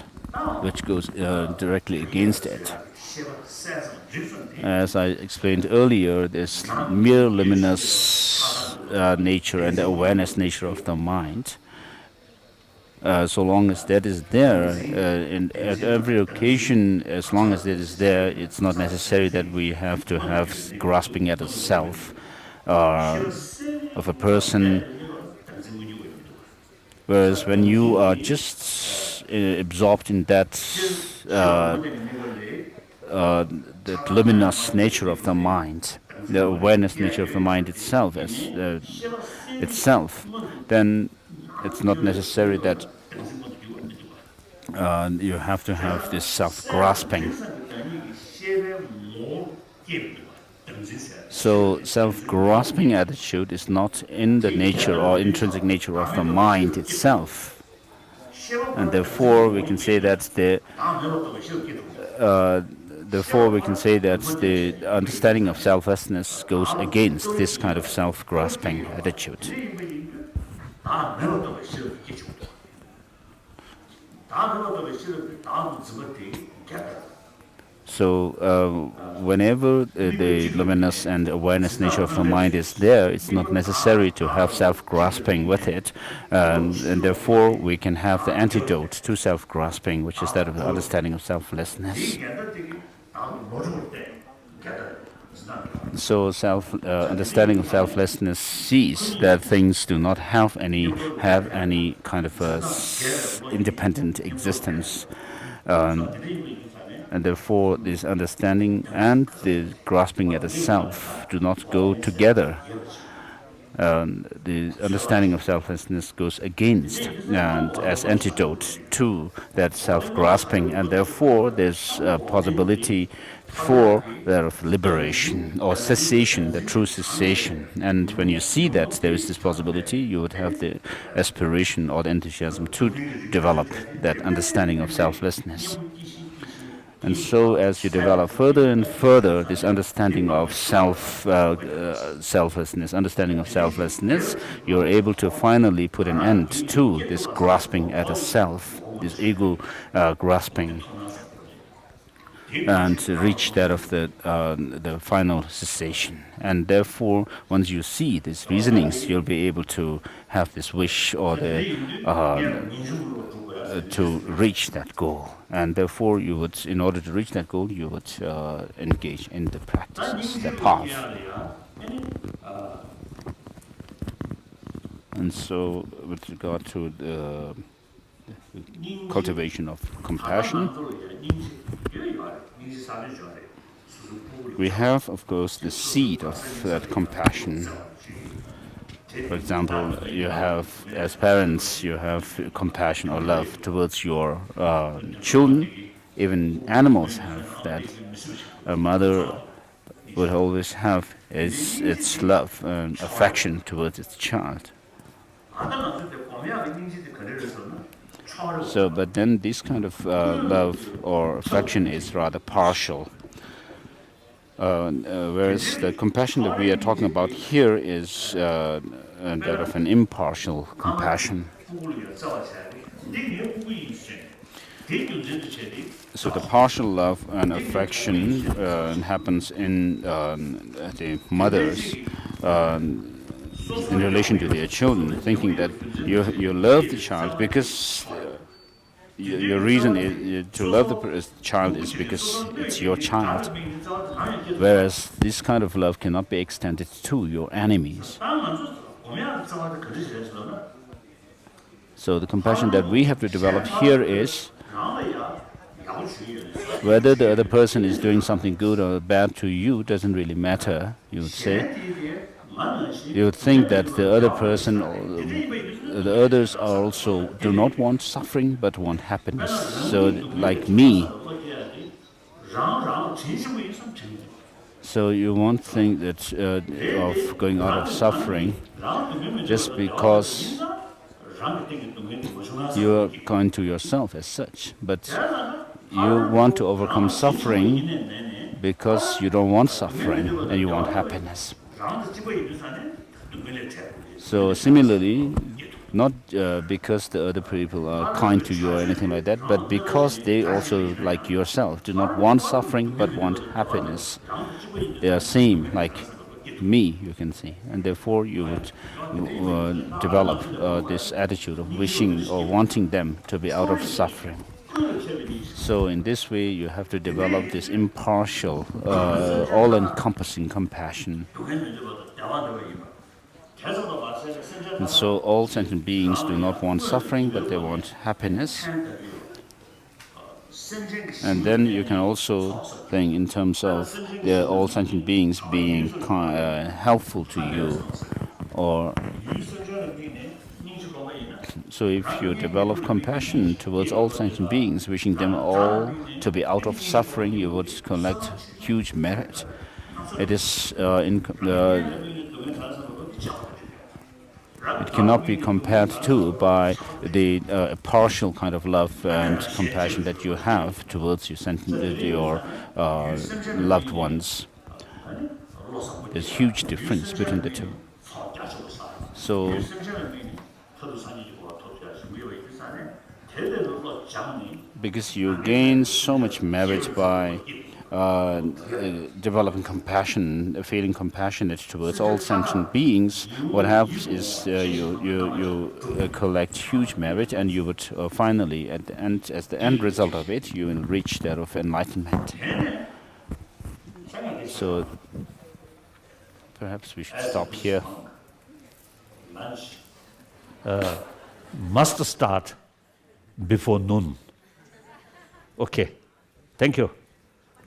which goes directly against it. As I explained earlier, this mere luminous nature and the awareness nature of the mind so long as that is there, at every occasion, as long as that is there, it's not necessary that we have to have grasping at a self of a person. Whereas when you are just absorbed in that luminous nature of the mind, the awareness nature of the mind itself as itself, then it's not necessary that you have to have this self-grasping. So self-grasping attitude is not in the nature or intrinsic nature of the mind itself, and therefore we can say that the understanding of selflessness goes against this kind of self-grasping attitude. So whenever the luminous and awareness nature of the mind is there, it's not necessary to have self-grasping with it, and therefore we can have the antidote to self-grasping, which is that of the understanding of selflessness. So understanding of selflessness sees that things do not have any kind of independent existence, and therefore this understanding and the grasping at the self do not go together. The understanding of selflessness goes against and as antidote to that self-grasping, and therefore there's a possibility for that of liberation or cessation, the true cessation. And when you see that there is this possibility, you would have the aspiration or the enthusiasm to develop that understanding of selflessness. And so as you develop further and further this understanding of selflessness, you're able to finally put an end to this grasping at a self, this ego grasping, and to reach that of the final cessation. And therefore, once you see these reasonings, you'll be able to have this wish or to reach that goal. And therefore, you would, in order to reach that goal, you would engage in the practices, the path. And so, with regard to the cultivation of compassion, we have, of course, the seed of that compassion. For example, you have, as parents, you have compassion or love towards your children. Even animals have that. A mother would always have its love and affection towards its child. So, but then this kind of love or affection is rather partial. Whereas the compassion that we are talking about here is that of an impartial compassion. So the partial love and affection happens in the mothers in relation to their children, thinking that you love the child because your reason to love the child is because it's your child, whereas this kind of love cannot be extended to your enemies. So the compassion that we have to develop here is whether the other person is doing something good or bad to you doesn't really matter, you would say. You would think that the other person, the others also do not want suffering but want happiness. So like me. So you won't think that of going out of suffering just because you are kind to yourself as such, but you want to overcome suffering because you don't want suffering and you want happiness. So similarly, not because the other people are kind to you or anything like that, but because they also, like yourself, do not want suffering but want happiness. They are same, like me, you can see, and therefore you would develop this attitude of wishing or wanting them to be out of suffering. So in this way, you have to develop this impartial, all-encompassing compassion. And so all sentient beings do not want suffering, but they want happiness. And then you can also think in terms of all sentient beings being helpful to you. Or so if you develop compassion towards all sentient beings, wishing them all to be out of suffering, you would collect huge merit. It is it cannot be compared to by the partial kind of love and compassion that you have towards your loved ones. There's huge difference between the two. So because you gain so much merit by developing compassion, feeling compassionate towards all sentient beings, what happens is you collect huge merit, and you would finally, at the end, as the end result of it, you will reach that of enlightenment. So perhaps we should stop here. Must start before noon. Okay, thank you.